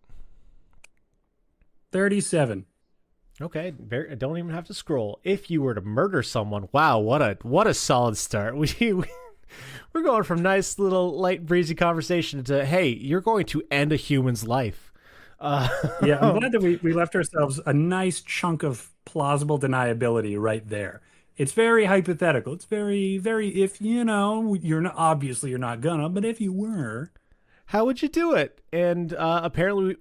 A: 37.
B: Okay, I don't even have to scroll. If you were to murder someone, wow, what a solid start. We're going from nice little light breezy conversation to hey, you're going to end a human's life.
A: Yeah, I'm glad that we left ourselves a nice chunk of plausible deniability right there. It's very hypothetical. It's very, very, if you know, you're not, obviously you're not gonna, but if you were,
B: How would you do it? And apparently,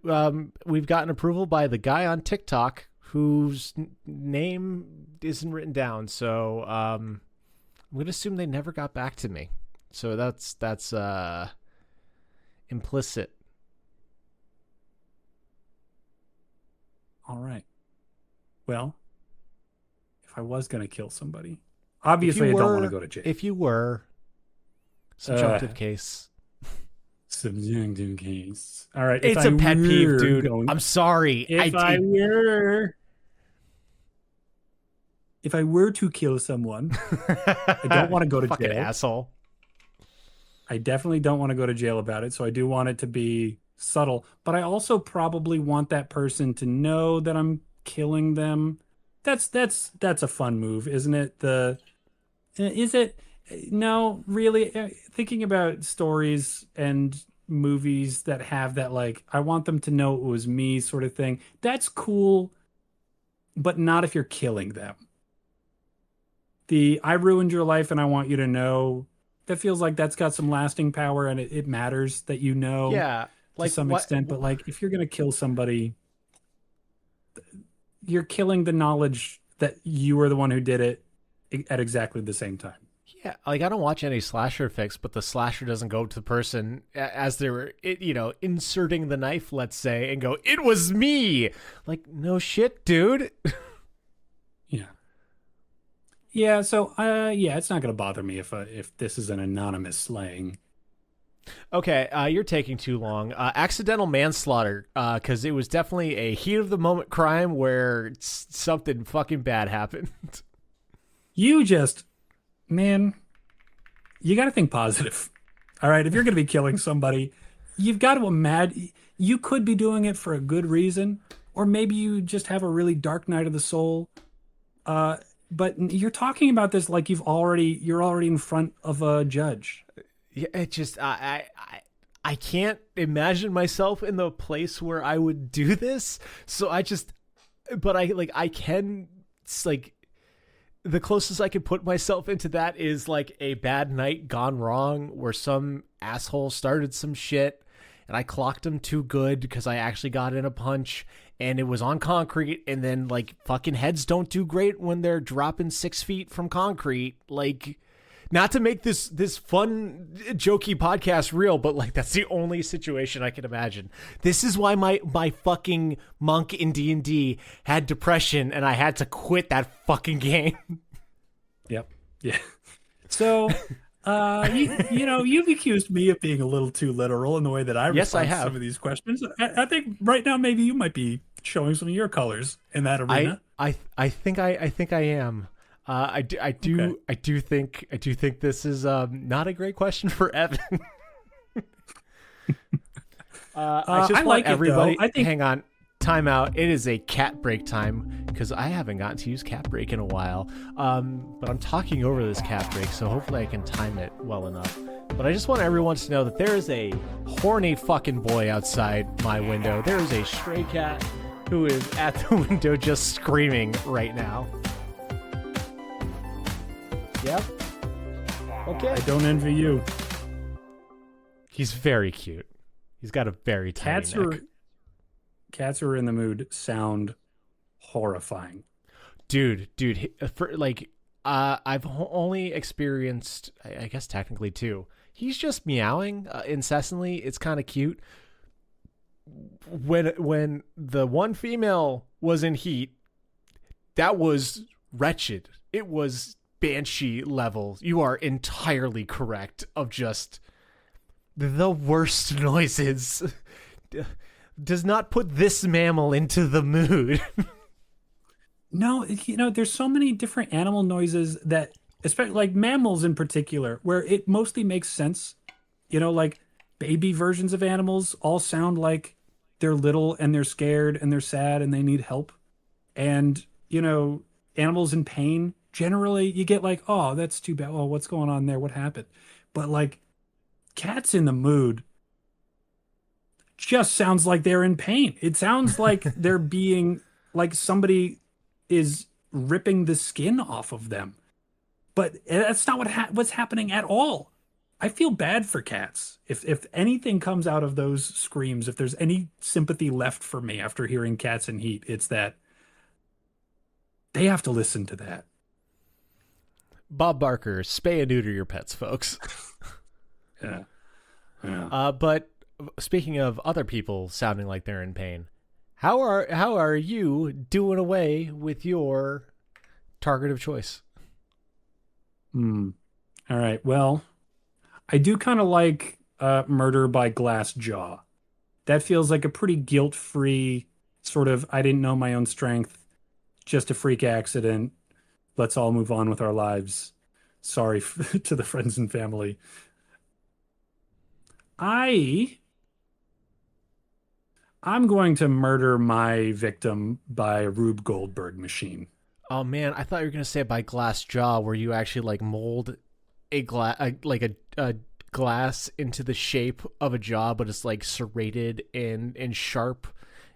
B: we've gotten approval by the guy on TikTok whose name isn't written down. So I'm gonna assume they never got back to me. So that's implicit.
A: all right. Well, if I was gonna kill somebody,
B: If you
A: obviously I don't want to
B: were,
A: go to jail.
B: if you were, subjunctive case.
A: Subjunctive case. All right.
B: It's a pet peeve, dude. I'm sorry.
A: If I were to kill someone, I don't want to go to
B: Fucking
A: jail.
B: asshole.
A: I definitely don't want to go to jail about it. So I do want it to be subtle, but I also probably want that person to know that I'm killing them. That's a fun move, isn't it? Is it? No, really. Thinking about stories and movies that have that, like, I want them to know it was me sort of thing. That's cool, but not if you're killing them. I ruined your life and I want you to know, that feels like that's got some lasting power and it matters that you know
B: Yeah.
A: to
B: Like
A: some
B: what?
A: extent. But like, if you're gonna kill somebody, you're killing the knowledge that you were the one who did it at exactly the same time.
B: Yeah, like I don't watch any slasher flicks, but the slasher doesn't go to the person as they were, inserting the knife, let's say, and go, "It was me." Like, no shit, dude.
A: Yeah. Yeah, so yeah, it's not gonna bother me if this is an anonymous slaying.
B: Okay, you're taking too long. Accidental manslaughter, because it was definitely a heat of the moment crime where something fucking bad happened.
A: You just, man, you got to think positive. All right, if you're gonna be killing somebody, you've got to imagine you could be doing it for a good reason, or maybe you just have a really dark night of the soul. But you're talking about this like you're already in front of a judge.
B: Yeah, it just I can't imagine myself in the place where I would do this. So I can, it's like the closest I could put myself into that is like a bad night gone wrong where some asshole started some shit and I clocked him too good because I actually got in a punch and it was on concrete, and then like fucking heads don't do great when they're dropping 6 feet from concrete. Like, not to make this fun jokey podcast real, but like that's the only situation I can imagine. This is why my fucking monk in D&D had depression and I had to quit that fucking game.
A: Yep. Yeah. So, You've accused me of being a little too literal in the way that I
B: Yes, I
A: respond to some
B: have.
A: of these questions. I think right now maybe you might be showing some of your colors in that arena.
B: I think I am.
A: Okay.
B: I do think this is not a great question for Evan. I
A: I
B: just want
A: like it though.
B: everybody.
A: I think
B: Hang on, time out. It is a cat break time because I haven't gotten to use cat break in a while. But I'm talking over this cat break, so hopefully I can time it well enough. But I just want everyone to know that there is a horny fucking boy outside my window. There is a stray cat who is at the window just screaming right now. Yep. Okay.
A: I don't envy you.
B: He's very cute. He's got a very tiny
A: Cats
B: neck.
A: are cats who are in the mood sound horrifying.
B: Dude, for like, I've only experienced, I guess technically two. He's just meowing incessantly. It's kind of cute. When the one female was in heat, that was wretched. It was banshee level. You are entirely correct. Of just the worst noises. Does not put this mammal into the mood.
A: No, there's so many different animal noises that, especially like mammals in particular, where it mostly makes sense. Like baby versions of animals all sound like they're little and they're scared and they're sad and they need help. And, animals in pain, generally you get like, oh, that's too bad. Oh, what's going on there? What happened? But like cats in the mood just sounds like they're in pain. It sounds like they're being like somebody is ripping the skin off of them. But that's not what's happening at all. I feel bad for cats. If anything comes out of those screams, if there's any sympathy left for me after hearing cats in heat, it's that they have to listen to that.
B: Bob Barker, spay and neuter your pets, folks.
A: Yeah. Yeah.
B: But speaking of other people sounding like they're in pain, how are you doing away with your target of choice?
A: Hmm. All right. Well, I do kind of like Murder by Glass Jaw. That feels like a pretty guilt-free sort of I didn't know my own strength, just a freak accident. Let's all move on with our lives. Sorry to the friends and family. I I'm going to murder my victim by a Rube Goldberg machine.
B: Oh man, I thought you were gonna say by glass jaw, where you actually like mold a glass, like a glass into the shape of a jaw, but it's like serrated and sharp,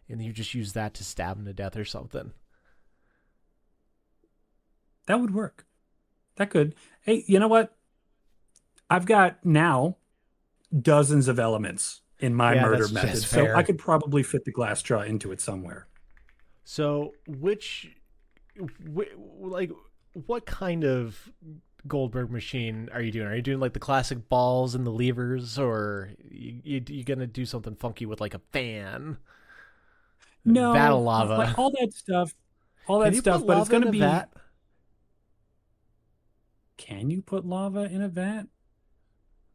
B: and you just use that to stab him to death or something.
A: That would work. That could. Hey, you know what? I've got now dozens of elements in my
B: Yeah,
A: murder
B: that's
A: method, so I
B: fair.
A: could probably fit the glass jaw into it somewhere.
B: So, like, what kind of Goldberg machine are you doing? Are you doing like the classic balls and the levers, or you gonna do something funky with like a fan, vat of
A: No, like
B: lava?
A: all
B: Can
A: that
B: you put
A: stuff, but it's
B: lava
A: going
B: in
A: to
B: a
A: be,
B: vat?
A: can you put lava in a vat?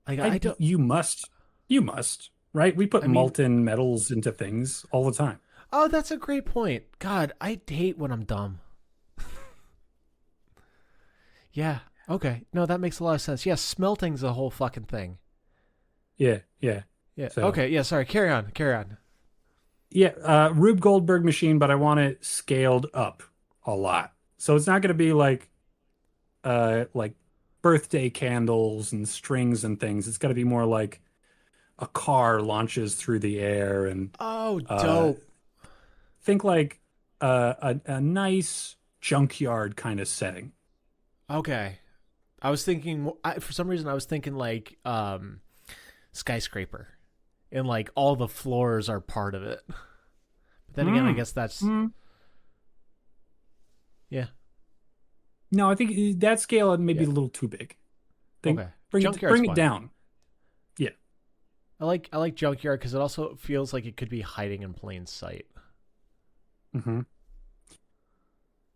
B: Like I don't.
A: You must. You must, right? We put
B: I mean,
A: molten metals into things all the time.
B: oh, that's a great point. God, I hate when I'm dumb. Yeah. Okay. No, that makes a lot of sense. Yeah, smelting's a whole fucking thing.
A: Yeah, yeah.
B: Yeah.
A: So,
B: Okay. Yeah. Sorry. Carry on. Carry on.
A: yeah, Rube Goldberg machine, but I want it scaled up a lot. So it's not going to be like birthday candles and strings and things. It's got to be more like a car launches through the air and
B: Oh,
A: uh
B: dope.
A: think like a nice junkyard kind of setting.
B: Okay. I was thinking for some reason I was thinking like skyscraper, and like all the floors are part of it. But then again, I
A: Mm.
B: guess that's
A: Mm.
B: yeah.
A: No, I think that scale may be
B: Yeah.
A: a little too big. Think
B: Okay.
A: bring it
B: Junkyard's
A: bring it
B: fine.
A: down. Yeah.
B: I like junkyard because it also feels like it could be hiding in plain sight.
A: Hmm.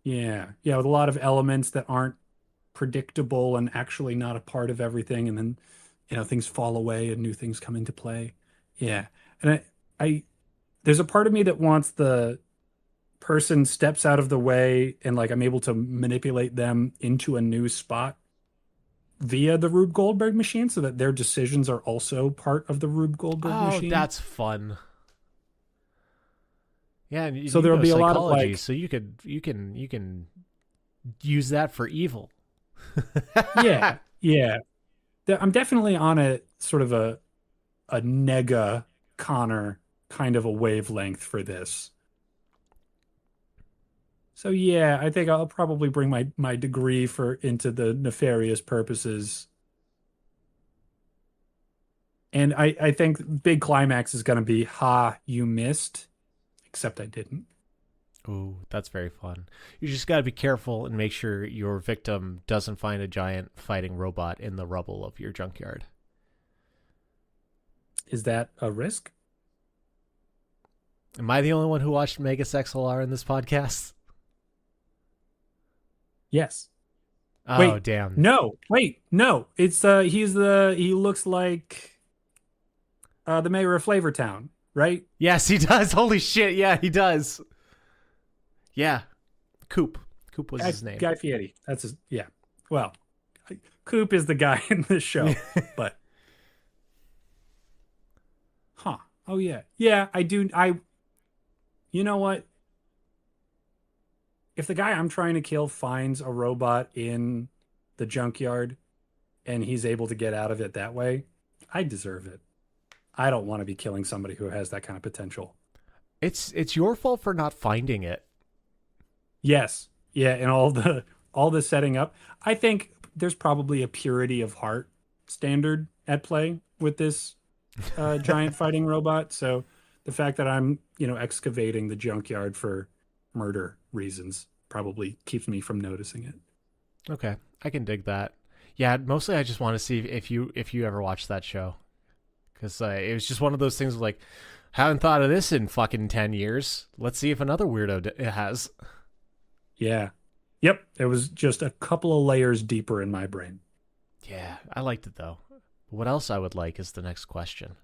A: Yeah. Yeah, with a lot of elements that aren't predictable and actually not a part of everything, and then things fall away and new things come into play. Yeah. And I there's a part of me that wants the person steps out of the way and like I'm able to manipulate them into a new spot via the Rube Goldberg machine so that their decisions are also part of the Rube Goldberg
B: Oh,
A: machine.
B: that's fun. Yeah, and
A: So
B: you
A: there'll
B: know
A: be a lot of
B: psychology,
A: like,
B: so you can use that for evil.
A: yeah, yeah. I'm definitely on a sort of a nega Connor kind of a wavelength for this. So yeah, I think I'll probably bring my degree for into the nefarious purposes. And I think big climax is going to be, ha, you missed, except I didn't.
B: Ooh, that's very fun. You just got to be careful and make sure your victim doesn't find a giant fighting robot in the rubble of your junkyard.
A: Is that a risk?
B: Am I the only one who watched Megas XLR in this podcast?
A: Yes.
B: Oh,
A: Wait,
B: damn.
A: no, wait, no. It's he looks like the mayor of Flavortown, right?
B: Yes, he does. Holy shit. Yeah, he does. Yeah. Coop. Coop was his name.
A: Guy Fieri. That's his, yeah. Well, Coop is the guy in this show, but huh. Oh yeah. Yeah, I do. You know what? If the guy I'm trying to kill finds a robot in the junkyard and he's able to get out of it that way, I deserve it. I don't want to be killing somebody who has that kind of potential.
B: It's your fault for not finding it.
A: Yes. Yeah, and all the setting up. I think there's probably a purity of heart standard at play with this giant fighting robot. So the fact that I'm, excavating the junkyard for murder reasons probably keeps me from noticing it.
B: Okay, I can dig that. Yeah, mostly I just want to see if you ever watched that show, because it was just one of those things where, like, haven't thought of this in fucking 10 years. Let's see if another weirdo it has.
A: Yeah. Yep. It was just a couple of layers deeper in my brain.
B: Yeah, I liked it though. What else I would like is the next question.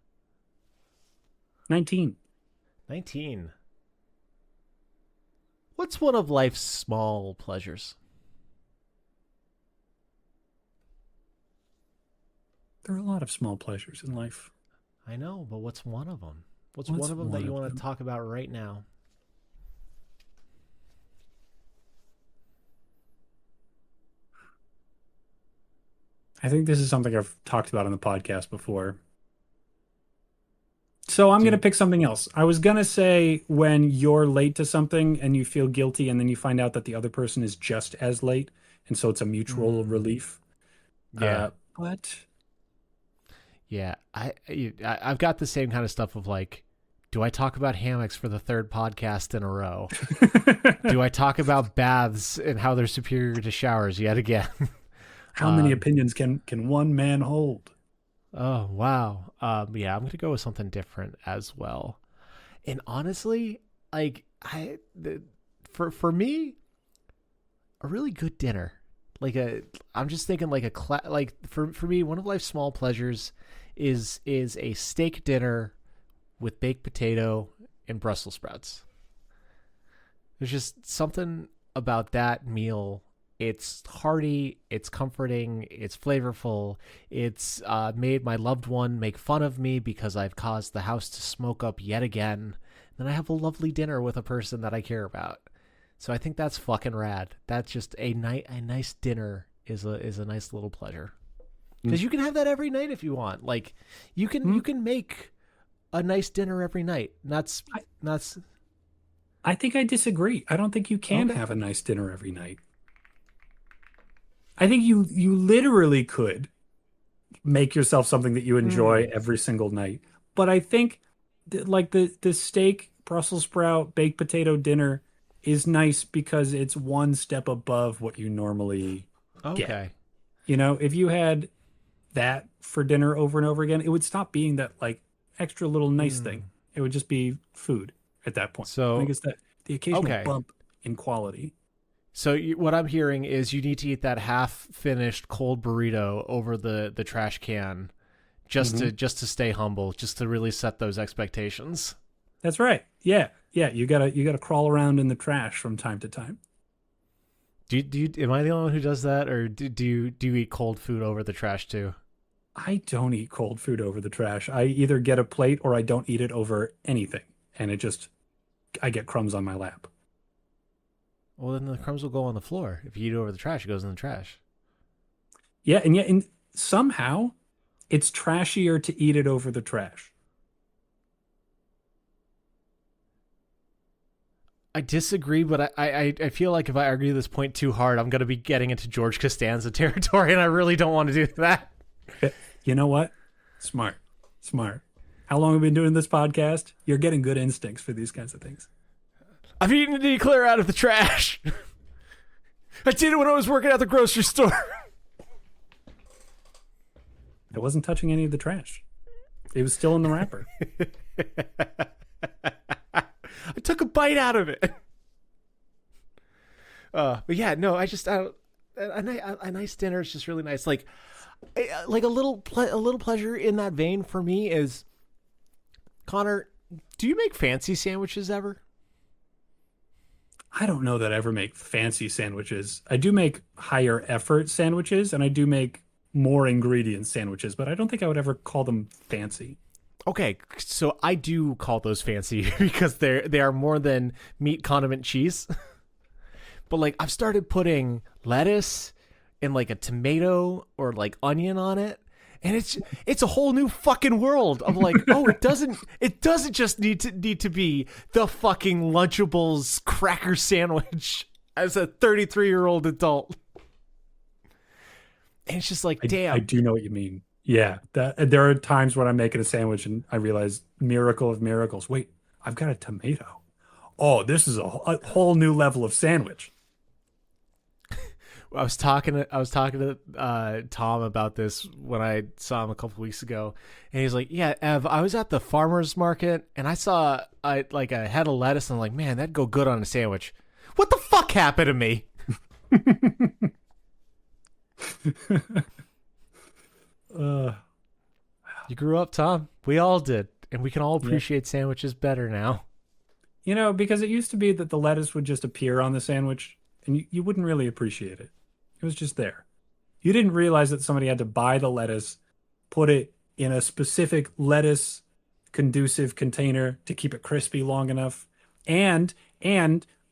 A: 19.
B: 19. What's one of life's small pleasures?
A: There are a lot of small pleasures in life.
B: I know, but what's one of them? What's
A: What's
B: one of them
A: one
B: that you
A: of
B: want
A: them?
B: to talk about right now?
A: I think this is something I've talked about on the podcast before. So I'm going to
B: Dude.
A: pick something else. I was going to say when you're late to something and you feel guilty and then you find out that the other person is just as late. And so it's a mutual relief.
B: Yeah.
A: But
B: Yeah, I've got the same kind of stuff of, like, do I talk about hammocks for the third podcast in a row? Do I talk about baths and how they're superior to showers yet again?
A: how many opinions can one man hold?
B: Oh, wow. Yeah, I'm going to go with something different as well. And honestly, like, for me, a really good dinner. I'm just thinking like for me, one of life's small pleasures is a steak dinner with baked potato and Brussels sprouts. There's just something about that meal. It's hearty, it's comforting, it's flavorful. It's made my loved one make fun of me because I've caused the house to smoke up yet again. Then I have a lovely dinner with a person that I care about. So I think that's fucking rad. That's just a nice dinner is a nice little pleasure. Because you can have that every night if you want. Like, you can make a nice dinner every night.
A: I think I disagree. I don't think you can
B: Okay.
A: have a nice dinner every night. I think you literally could make yourself something that you enjoy every single night. But I think like the steak, Brussels sprout, baked potato dinner is nice because it's one step above what you normally get.
B: Okay.
A: If you had that for dinner over and over again, it would stop being that like extra little nice thing. It would just be food at that point. I think
B: So
A: it's that the occasional
B: okay.
A: bump in quality.
B: So what I'm hearing is you need to eat that half-finished cold burrito over the trash can
A: Hmm.
B: just to stay humble, just to really set those expectations.
A: That's right. Yeah. Yeah. You gotta crawl around in the trash from time to time.
B: Am I the only one who does that, or do you eat cold food over the trash too?
A: I don't eat cold food over the trash. I either get a plate or I don't eat it over anything. And I get crumbs on my lap.
B: Well, then the crumbs will go on the floor. If you eat it over the trash, it goes in the trash.
A: Yeah. And yet, somehow it's trashier to eat it over the trash.
B: I disagree, but I feel like if I argue this point too hard, I'm going to be getting into George Costanza territory, and I really don't want to do that.
A: You know what? Smart. Smart. How long have we been doing this podcast? You're getting good instincts for these kinds of things.
B: I've eaten an eclair out of the trash. I did it when I was working at the grocery store.
A: I wasn't touching any of the trash. It was still in the wrapper.
B: I took a bite out of it. But yeah, no, a nice dinner is just really nice. Like a little pleasure in that vein for me is, Connor, do you make fancy sandwiches ever?
A: I don't know that I ever make fancy sandwiches. I do make higher effort sandwiches and I do make more ingredient sandwiches, but I don't think I would ever call them fancy.
B: Okay, so I do call those fancy because they are more than meat, condiment, cheese. But like I've started putting lettuce and like a tomato or like onion on it. And it's a whole new fucking world of like, oh, it doesn't just need to be the fucking Lunchables cracker sandwich as a 33-year-old adult. And it's just like,
A: I
B: damn.
A: do know what you mean. Yeah, there are times when I'm making a sandwich and I realize, miracle of miracles. Wait, I've got a tomato. Oh, this is a whole new level of sandwich.
B: I was talking to Tom about this when I saw him a couple weeks ago, and he's like, "Yeah, Ev, I was at the farmers market and I saw like a head of lettuce, and I'm like, man, that'd go good on a sandwich. What the fuck happened to me?
A: uh,
B: You grew up, Tom. We all did, and we can all
A: yeah.
B: appreciate sandwiches better now.
A: Because it used to be that the lettuce would just appear on the sandwich and you wouldn't really appreciate it. It was just there. You didn't realize that somebody had to buy the lettuce, put it in a specific lettuce conducive container to keep it crispy long enough. And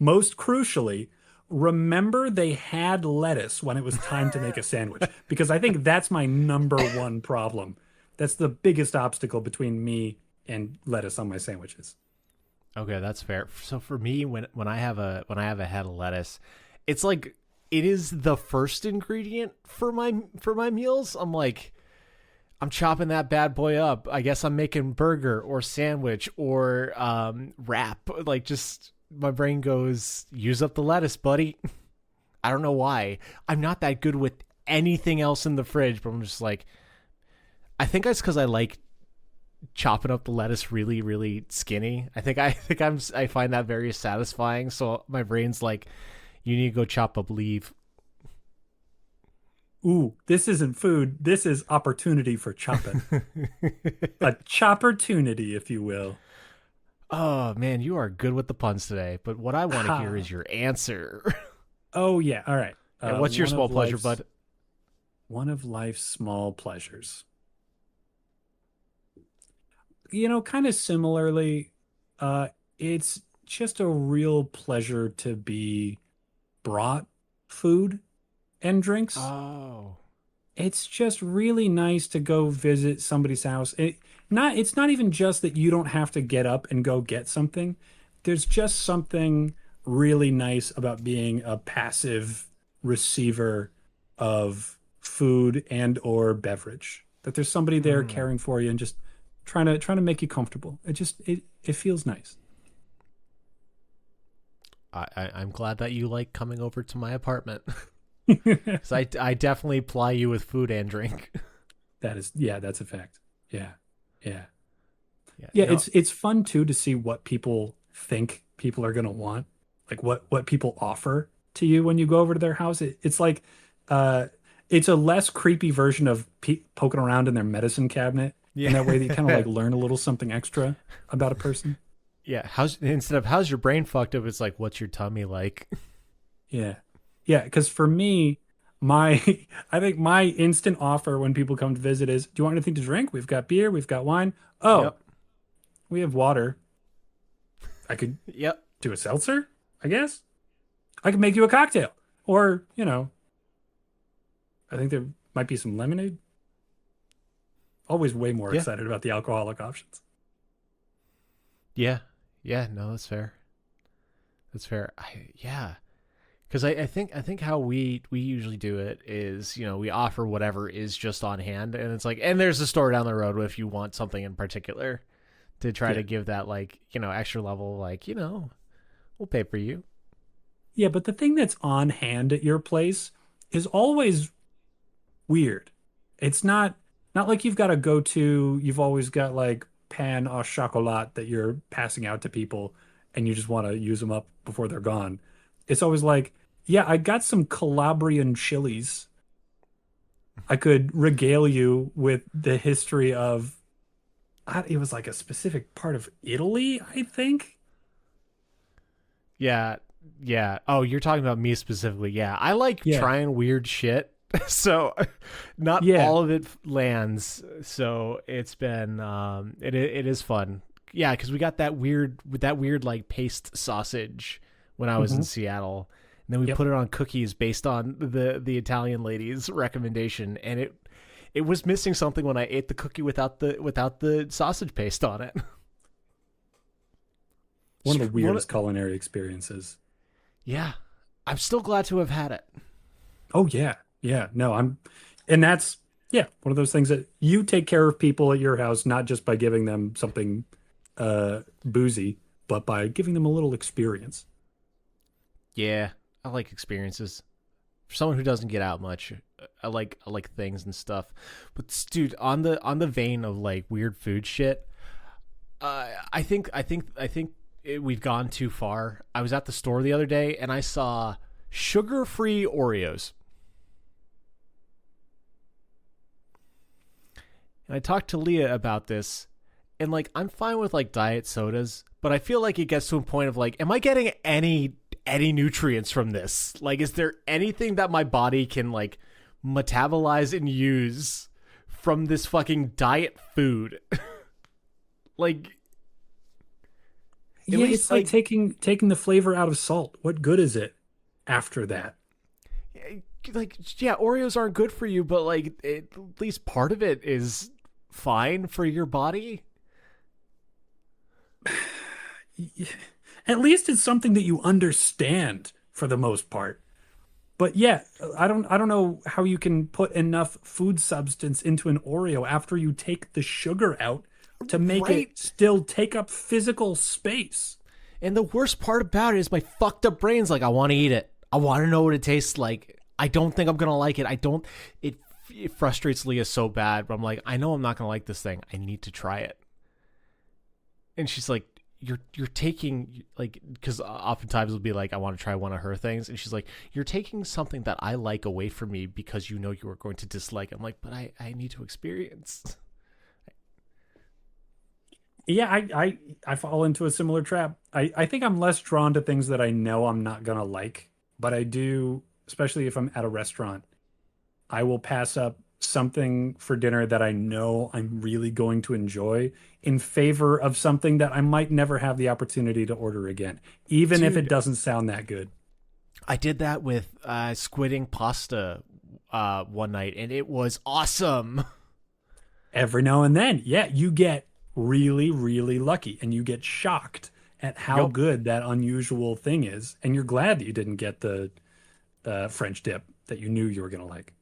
A: most crucially, remember they had lettuce when it was time to make a sandwich. Because I think that's my number one problem. That's the biggest obstacle between me and lettuce on my sandwiches.
B: Okay, that's fair. So for me, when I have a head of lettuce, it's like it is the first ingredient for my meals. I'm chopping that bad boy up. I guess I'm making burger or sandwich or wrap. Like just my brain goes, use up the lettuce, buddy. I don't know why. I'm not that good with anything else in the fridge, but I'm just like, I think that's because I like chopping up the lettuce really, really skinny. I find that very satisfying. So my brain's like, you need to go chop up leaf.
A: Ooh, this isn't food. This is opportunity for chopping. A choppertunity, if you will.
B: Oh man, you are good with the puns today. But what I want to hear
A: Ha.
B: is your answer.
A: Oh yeah. All right.
B: And what's your small pleasure, bud?
A: One of life's small pleasures. Kind of similarly, it's just a real pleasure to be brought food and drinks.
B: Oh,
A: It's just really nice to go visit somebody's house. It's not even just that you don't have to get up and go get something. There's just something really nice about being a passive receiver of food and or beverage. That there's somebody there
B: mm.
A: caring for you and just trying to make you comfortable. It feels nice.
B: I'm glad that you like coming over to my apartment. So I definitely ply you with food and drink.
A: Yeah, that's a fact. Yeah. Yeah.
B: Yeah,
A: Yeah, it's fun too to see what people think people are gonna want, like what people offer to you when you go over to their house. It's like uh it's a less creepy version of pe poking around in their medicine cabinet in
B: Yeah.
A: that way that you kind of like learn a little something extra about a person.
B: Yeah. How's instead of how's your brain fucked up, it's like what's your tummy like?
A: Yeah. Yeah, because for me, my I think my instant offer when people come to visit is, do you want anything to drink? We've got beer, we've got wine. Oh,
B: Yep.
A: we have water. I could
B: Yep.
A: do a seltzer, I guess. I could make you a cocktail. Or, I think there might be some lemonade. Always way more
B: Yeah.
A: excited about the alcoholic options.
B: Yeah. Yeah. No, that's fair. That's fair. Yeah. Because I think how we usually do it is, we offer whatever is just on hand, and it's like, and there's a store down the road if you want something in particular to try
A: Yeah.
B: to give that, like, extra level, like, we'll pay for you.
A: Yeah, but the thing that's on hand at your place is always weird. It's not like you've got a go-to, you've always got like pan au chocolat that you're passing out to people and you just want to use them up before they're gone. It's always like, yeah, I got some Calabrian chilies. I could regale you with the history of it was like a specific part of Italy, I think.
B: Yeah, yeah. Oh, you're talking about me specifically. Yeah, I like
A: Yeah.
B: trying weird shit. So, not
A: Yeah.
B: all of it lands. So it's been it is fun. Yeah, because we got that weird like paste sausage when I was in
A: Hmm.
B: Seattle, and then we
A: Yep.
B: put it on cookies based on the Italian lady's recommendation, and it was missing something when I ate the cookie without the sausage paste on it.
A: One of the
B: One,
A: weirdest culinary experiences.
B: yeah, I'm still glad to have had it.
A: Oh yeah. Yeah. No, and that's yeah, one of those things that you take care of people at your house, not just by giving them something boozy, but by giving them a little experience.
B: Yeah, I like experiences. For someone who doesn't get out much, I like things and stuff. But dude, on the vein of like weird food shit, I think we've gone too far. I was at the store the other day and I saw sugar-free Oreos. And I talked to Leah about this, and like I'm fine with like diet sodas, but I feel like it gets to a point of like, am I getting any nutrients from this? Like, is there anything that my body can like metabolize and use from this fucking diet food? Like, at
A: Yeah,
B: least
A: it's like taking the flavor out of salt. What good is it after that?
B: yeah, Oreos aren't good for you, but like at least part of it is fine for your body.
A: At least it's something that you understand for the most part. But yeah, I don't know how you can put enough food substance into an Oreo after you take the sugar out to make
B: Right.
A: it still take up physical space.
B: And the worst part about it is my fucked up brain's like, I want to eat it. I want to know what it tastes like. I don't think I'm going to like it. I don't. It frustrates Leah so bad, but I'm like, I know I'm not going to like this thing. I need to try it. And she's like, you're taking, like, because oftentimes it'll be like, I want to try one of her things. And she's like, you're taking something that I like away from me because you know you are going to dislike it. I'm like, but I need to experience.
A: Yeah, I fall into a similar trap. I think I'm less drawn to things that I know I'm not gonna like, but I do, especially if I'm at a restaurant, I will pass up something for dinner that I know I'm really going to enjoy in favor of something that I might never have the opportunity to order again, even if it
B: Dude,
A: doesn't sound that good.
B: I did that with squidding pasta one night, and it was awesome.
A: Every now and then, yeah, you get really, really lucky and you get shocked at how
B: Yep.
A: good that unusual thing is, and you're glad that you didn't get the French dip that you knew you were gonna like.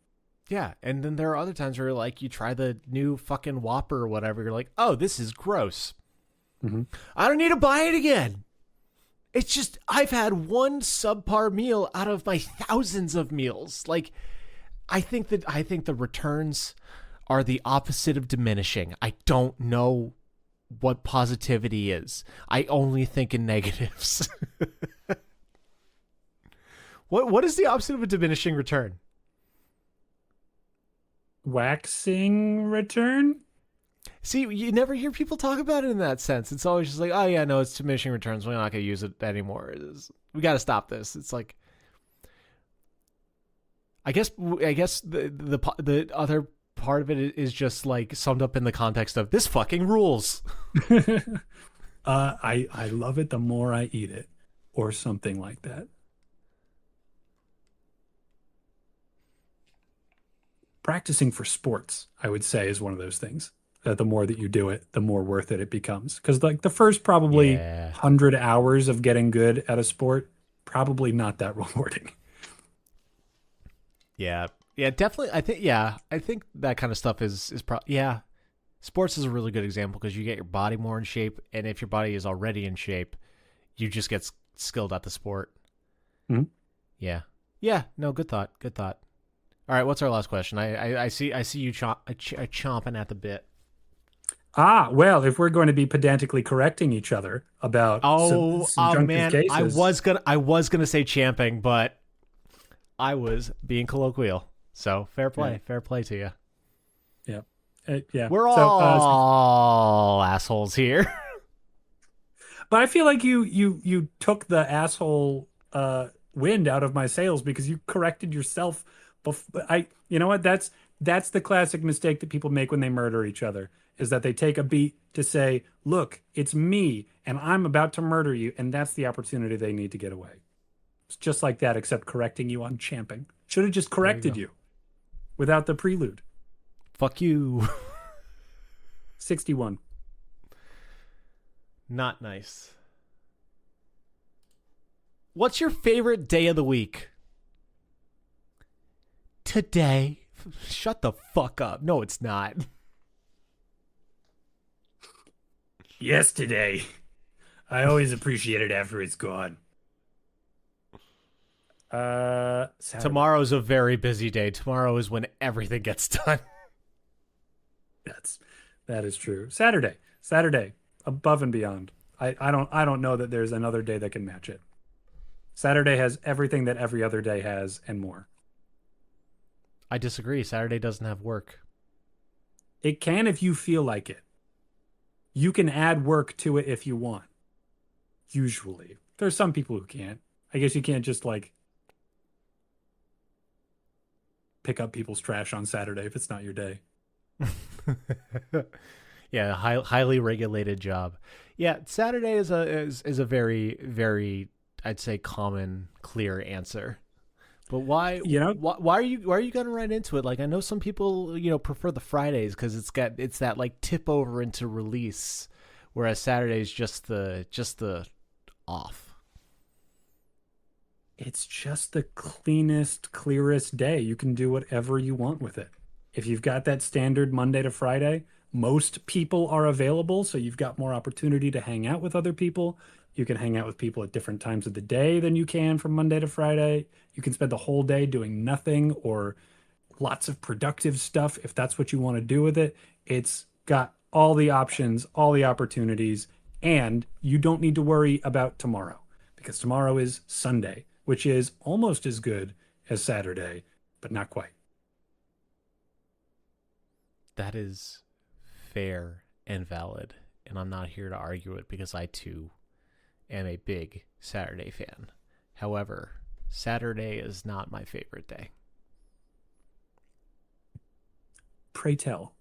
B: Yeah, and then there are other times where like you try the new fucking Whopper or whatever, you're like, oh, this is gross.
A: Mhm.
B: I don't need to buy it again. It's just I've had one subpar meal out of my thousands of meals. Like, I think the returns are the opposite of diminishing. I don't know what positivity is. I only think in negatives. What is the opposite of a diminishing return?
A: Waxing return?
B: See, you never hear people talk about it in that sense. It's always just like, oh yeah, no, it's diminishing returns. We're not going to use it anymore. We got to stop this. It's like, I guess the other part of it is just like summed up in the context of this fucking rules.
A: I love it the more I eat it, or something like that. Practicing for sports, I would say, is one of those things that the more that you do it, the more worth it becomes. Because like the first probably
B: Yeah.
A: 100 hours of getting good at a sport, probably not that rewarding.
B: Yeah. Yeah, definitely. I think that kind of stuff is yeah. Sports is a really good example because you get your body more in shape, and if your body is already in shape, you just get skilled at the sport.
A: Mhm.
B: Yeah. Yeah. No. Good thought. Good thought. All right. What's our last question? I see you chomping at the bit.
A: Ah, well, if we're going to be pedantically correcting each other about
B: Oh
A: subjunctive
B: man,
A: cases,
B: I was gonna say champing, but I was being colloquial. So
A: yeah,
B: fair play to you.
A: yeah, yeah.
B: We're
A: So,
B: all assholes here.
A: but I feel like you took the asshole wind out of my sails because you corrected yourself. You know what? That's the classic mistake that people make when they murder each other, is that they take a beat to say, "Look, it's me, and I'm about to murder you," and that's the opportunity they need to get away. It's just like that, except correcting you on champing. Should have just
B: There you
A: corrected
B: go.
A: you without the prelude.
B: Fuck you.
A: 61.
B: Not nice. What's your favorite day of the week? Today. Shut the fuck up. No, it's not.
A: Yesterday. I always appreciate it after it's gone. Saturday.
B: Tomorrow's a very busy day. Tomorrow is when everything gets done.
A: That's that is true. Saturday. Saturday. Above and beyond. I don't know that there's another day that can match it. Saturday has everything that every other day has and more.
B: I disagree. Saturday doesn't have work.
A: It can if you feel like it. You can add work to it if you want. Usually. There's some people who can't. I guess you can't just like pick up people's trash on Saturday if it's not your day.
B: Yeah, highly regulated job. Yeah, Saturday is a very very I'd say common clear answer. But
A: You know,
B: why are you going right into it? Like I know some people prefer the Fridays because it's that like tip over into release, whereas Saturday's just the off.
A: it's just the cleanest, clearest day. You can do whatever you want with it. If you've got that standard Monday to Friday, most people are available, so you've got more opportunity to hang out with other people. You can hang out with people at different times of the day than you can from Monday to Friday. You can spend the whole day doing nothing or lots of productive stuff if that's what you want to do with it. It's got all the options, all the opportunities, and you don't need to worry about tomorrow because tomorrow is Sunday, which is almost as good as Saturday, but not quite.
B: That is fair and valid, and I'm not here to argue it because I too am a big Saturday fan. However, Saturday is not my favorite day.
A: Pray tell.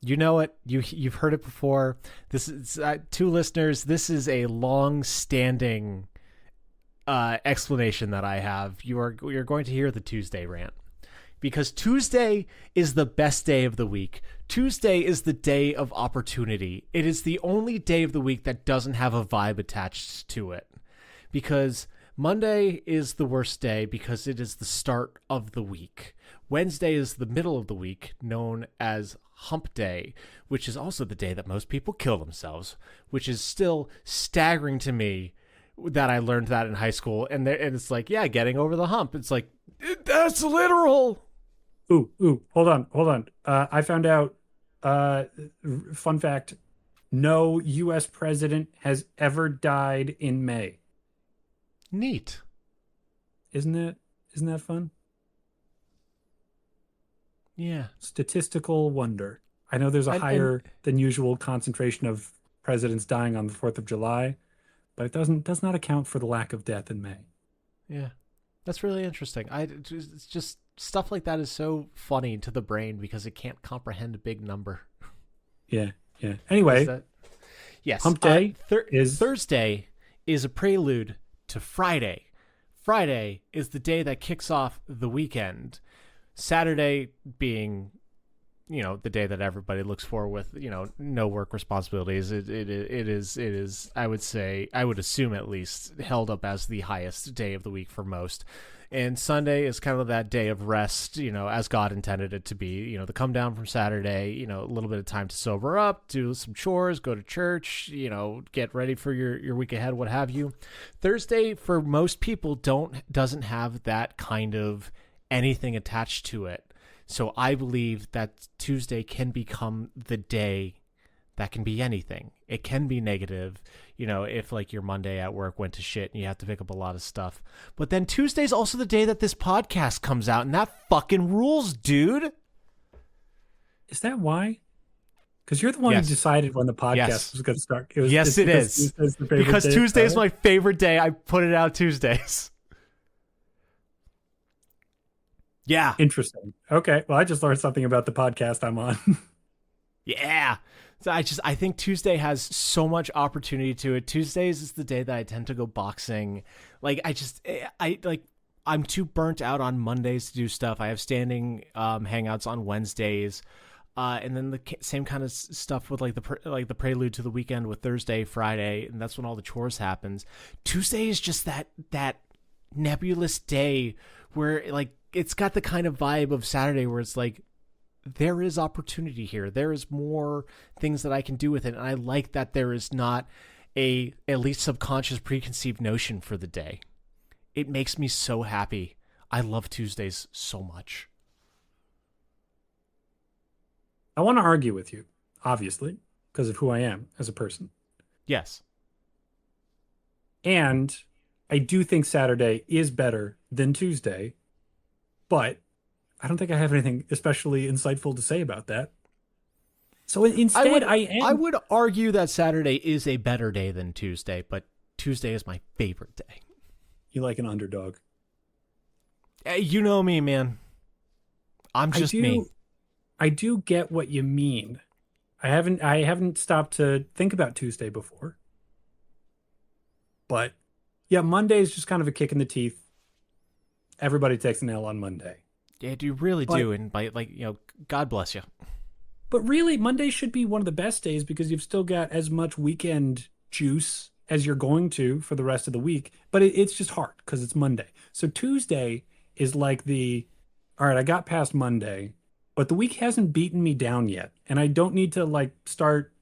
B: You know it. You've heard it before. This is two listeners. This is a long-standing explanation that I have. You're going to hear the Tuesday rant because Tuesday is the best day of the week. Tuesday is the day of opportunity. It is the only day of the week that doesn't have a vibe attached to it because Monday is the worst day because it is the start of the week. Wednesday is the middle of the week, known as Hump Day, which is also the day that most people kill themselves, which is still staggering to me that I learned that in high school. And it's like, yeah, getting over the hump. It's like, that's literal.
A: Hold on. I found out, fun fact, no US president has ever died in May.
B: Neat.
A: Isn't that fun?
B: Yeah.
A: Statistical wonder. I know there's a
B: And
A: higher than usual concentration of presidents dying on the 4th of July, but it does not account for the lack of death in May.
B: yeah. That's really interesting. It's just stuff like that is so funny to the brain because it can't comprehend a big number.
A: Yeah, yeah.
B: Is
A: Anyway,
B: that Yes.
A: hump day is
B: Thursday is a prelude to Friday. Friday is the day that kicks off the weekend. Saturday being, the day that everybody looks for with, no work responsibilities. It is, I would assume at least, held up as the highest day of the week for most. And Sunday is kind of that day of rest, as God intended it to be. The come down from Saturday, a little bit of time to sober up, do some chores, go to church, get ready for your week ahead, what have you. Thursday, for most people, doesn't have that kind of anything attached to it. So I believe that Tuesday can become the day that can be anything. It can be negative, if like your Monday at work went to shit and you have to pick up a lot of stuff. But then Tuesday's also the day that this podcast comes out, and that fucking rules, dude.
A: is that why? Because you're the one who
B: Yes.
A: decided when the podcast
B: Yes.
A: was going to start.
B: Yes,
A: It's
B: it
A: because
B: is.
A: Tuesday's the favorite
B: Because
A: day of
B: Tuesday is
A: Friday?
B: my favorite day. I put it out Tuesdays. Yeah.
A: Interesting. Okay. Well, I just learned something about the podcast I'm on.
B: Yeah. So I think Tuesday has so much opportunity to it. Tuesdays is the day that I tend to go boxing. Like I'm too burnt out on Mondays to do stuff. I have standing hangouts on Wednesdays. And then the same kind of stuff with like the prelude to the weekend with Thursday, Friday, and that's when all the chores happens. Tuesday is just that nebulous day where like it's got the kind of vibe of Saturday where it's like there is opportunity here. There is more things that I can do with it, and I like that there is not a at least subconscious preconceived notion for the day. It makes me so happy. I love Tuesdays so much.
A: I want to argue with you, obviously, because of who I am as a person.
B: Yes.
A: And I do think Saturday is better than Tuesday, but I don't think I have anything especially insightful to say about that. So instead,
B: I would argue that Saturday is a better day than Tuesday, but Tuesday is my favorite day.
A: You like an underdog.
B: You know me, man. I'm just me.
A: I do get what you mean. I haven't stopped to think about Tuesday before. But yeah, Monday is just kind of a kick in the teeth. Everybody takes an L on Monday.
B: Yeah, you really
A: But
B: do, and God bless you.
A: but really, Monday should be one of the best days because you've still got as much weekend juice as you're going to for the rest of the week. But it's just hard because it's Monday. So Tuesday is like all right, I got past Monday, but the week hasn't beaten me down yet. And I don't need to like start,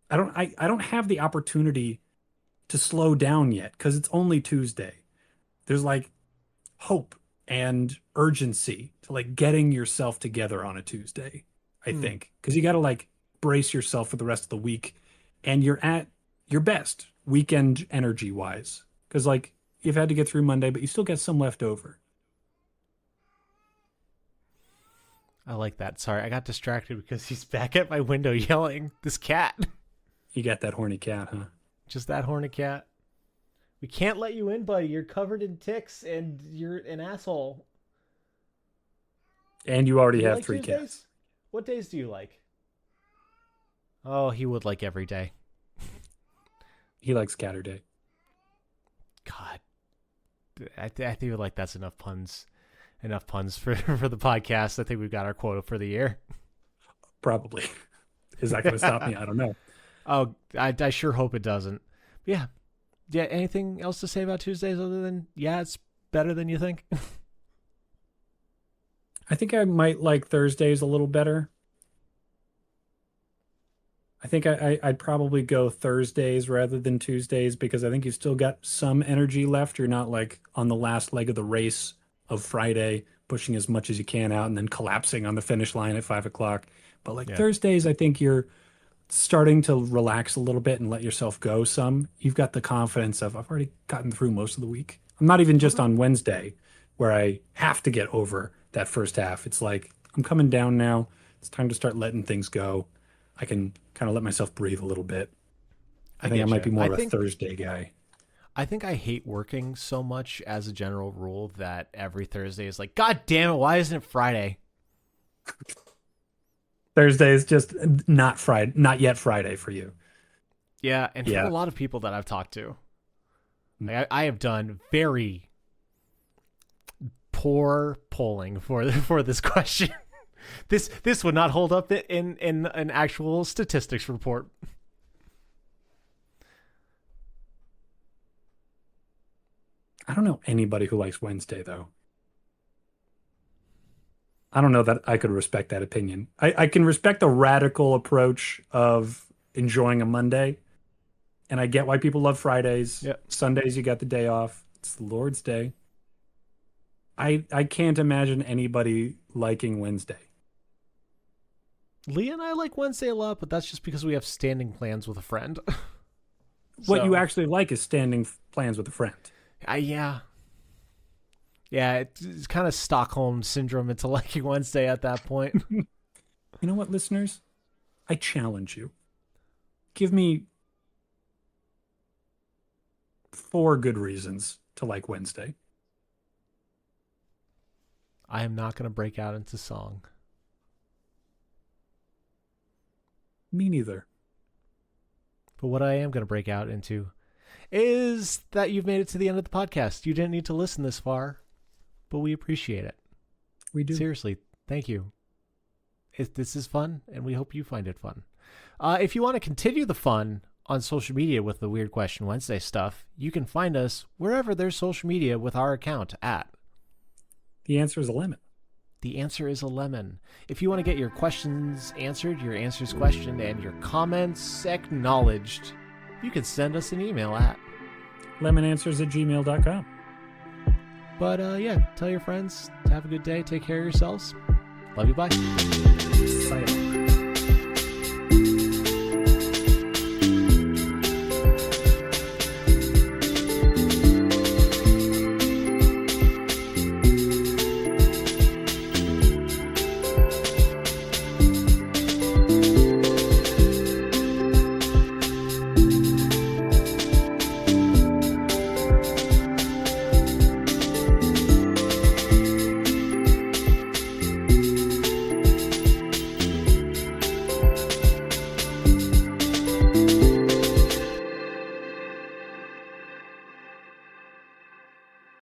A: I don't have the opportunity to slow down yet because it's only Tuesday. There's like hope and urgency to like getting yourself together on a Tuesday, I think, because you got to like brace yourself for the rest of the week and you're at your best weekend energy wise because like you've had to get through Monday, but you still get some left over.
B: I like that. Sorry, I got distracted because he's back at my window yelling. This cat.
A: You got that horny cat, huh?
B: Just that horny cat. We can't let you in, buddy. You're covered in ticks and you're an asshole.
A: And you already
B: Do you
A: have
B: like
A: three
B: Tuesdays?
A: cats.
B: What days do you like? Oh, he would like every day.
A: He likes Catterday.
B: God. I feel like that's enough puns. Enough puns for the podcast. I think we've got our quota for the year.
A: Probably. Is that going to stop me? I don't know.
B: Oh, I sure hope it doesn't. Yeah. Yeah, anything else to say about Tuesdays other than, yeah, it's better than you think?
A: I think I might like Thursdays a little better. I think I'd probably go Thursdays rather than Tuesdays because I think you've still got some energy left. You're not like on the last leg of the race of Friday, pushing as much as you can out and then collapsing on the finish line at 5 o'clock. But like
B: Yeah.
A: Thursdays, I think you're starting to relax a little bit and let yourself go some. You've got the confidence of I've already gotten through most of the week. I'm not even just on Wednesday. where I have to get over that first half. It's like I'm coming down now. It's time to start letting things go. I can kind of let myself breathe a little bit. I
B: I
A: think I
B: get
A: might
B: you.
A: be more of a Thursday guy.
B: I think I hate working so much as a general rule that every Thursday is like, God damn it, why isn't it Friday?
A: Thursday is just not Friday, not yet Friday for you.
B: Yeah, and for a
A: Yeah.
B: lot of people that I've talked to, like, I have done very poor polling for this question. This would not hold up in an actual statistics report.
A: I don't know anybody who likes Wednesday though. I don't know that I could respect that opinion. I can respect the radical approach of enjoying a Monday, and I get why people love Fridays.
B: Yeah.
A: Sundays, you got the day off. It's the Lord's Day. I can't imagine anybody liking Wednesday.
B: Leah and I like Wednesday a lot, but that's just because we have standing plans with a friend.
A: What you
B: So,
A: actually like is standing plans with a friend.
B: yeah. Yeah, it's kind of Stockholm syndrome into liking Wednesday at that point.
A: You know what, listeners? I challenge you. Give me 4 good reasons to like Wednesday.
B: I am not going to break out into song.
A: Me neither.
B: But what I am going to break out into is that you've made it to the end of the podcast. You didn't need to listen this far, but we appreciate it.
A: We do.
B: Seriously, thank you. This is fun, and we hope you find it fun. If you want to continue the fun on social media with the Weird Question Wednesday stuff, you can find us wherever there's social media with our account at.
A: The answer is a lemon.
B: The answer is a lemon. If you want to get your questions answered, your answers questioned, and your comments acknowledged, you can send us an email at
A: lemonanswers@gmail.com.
B: But yeah, tell your friends to have a good day. Take care of yourselves. Love you. Bye.
A: Sayonara.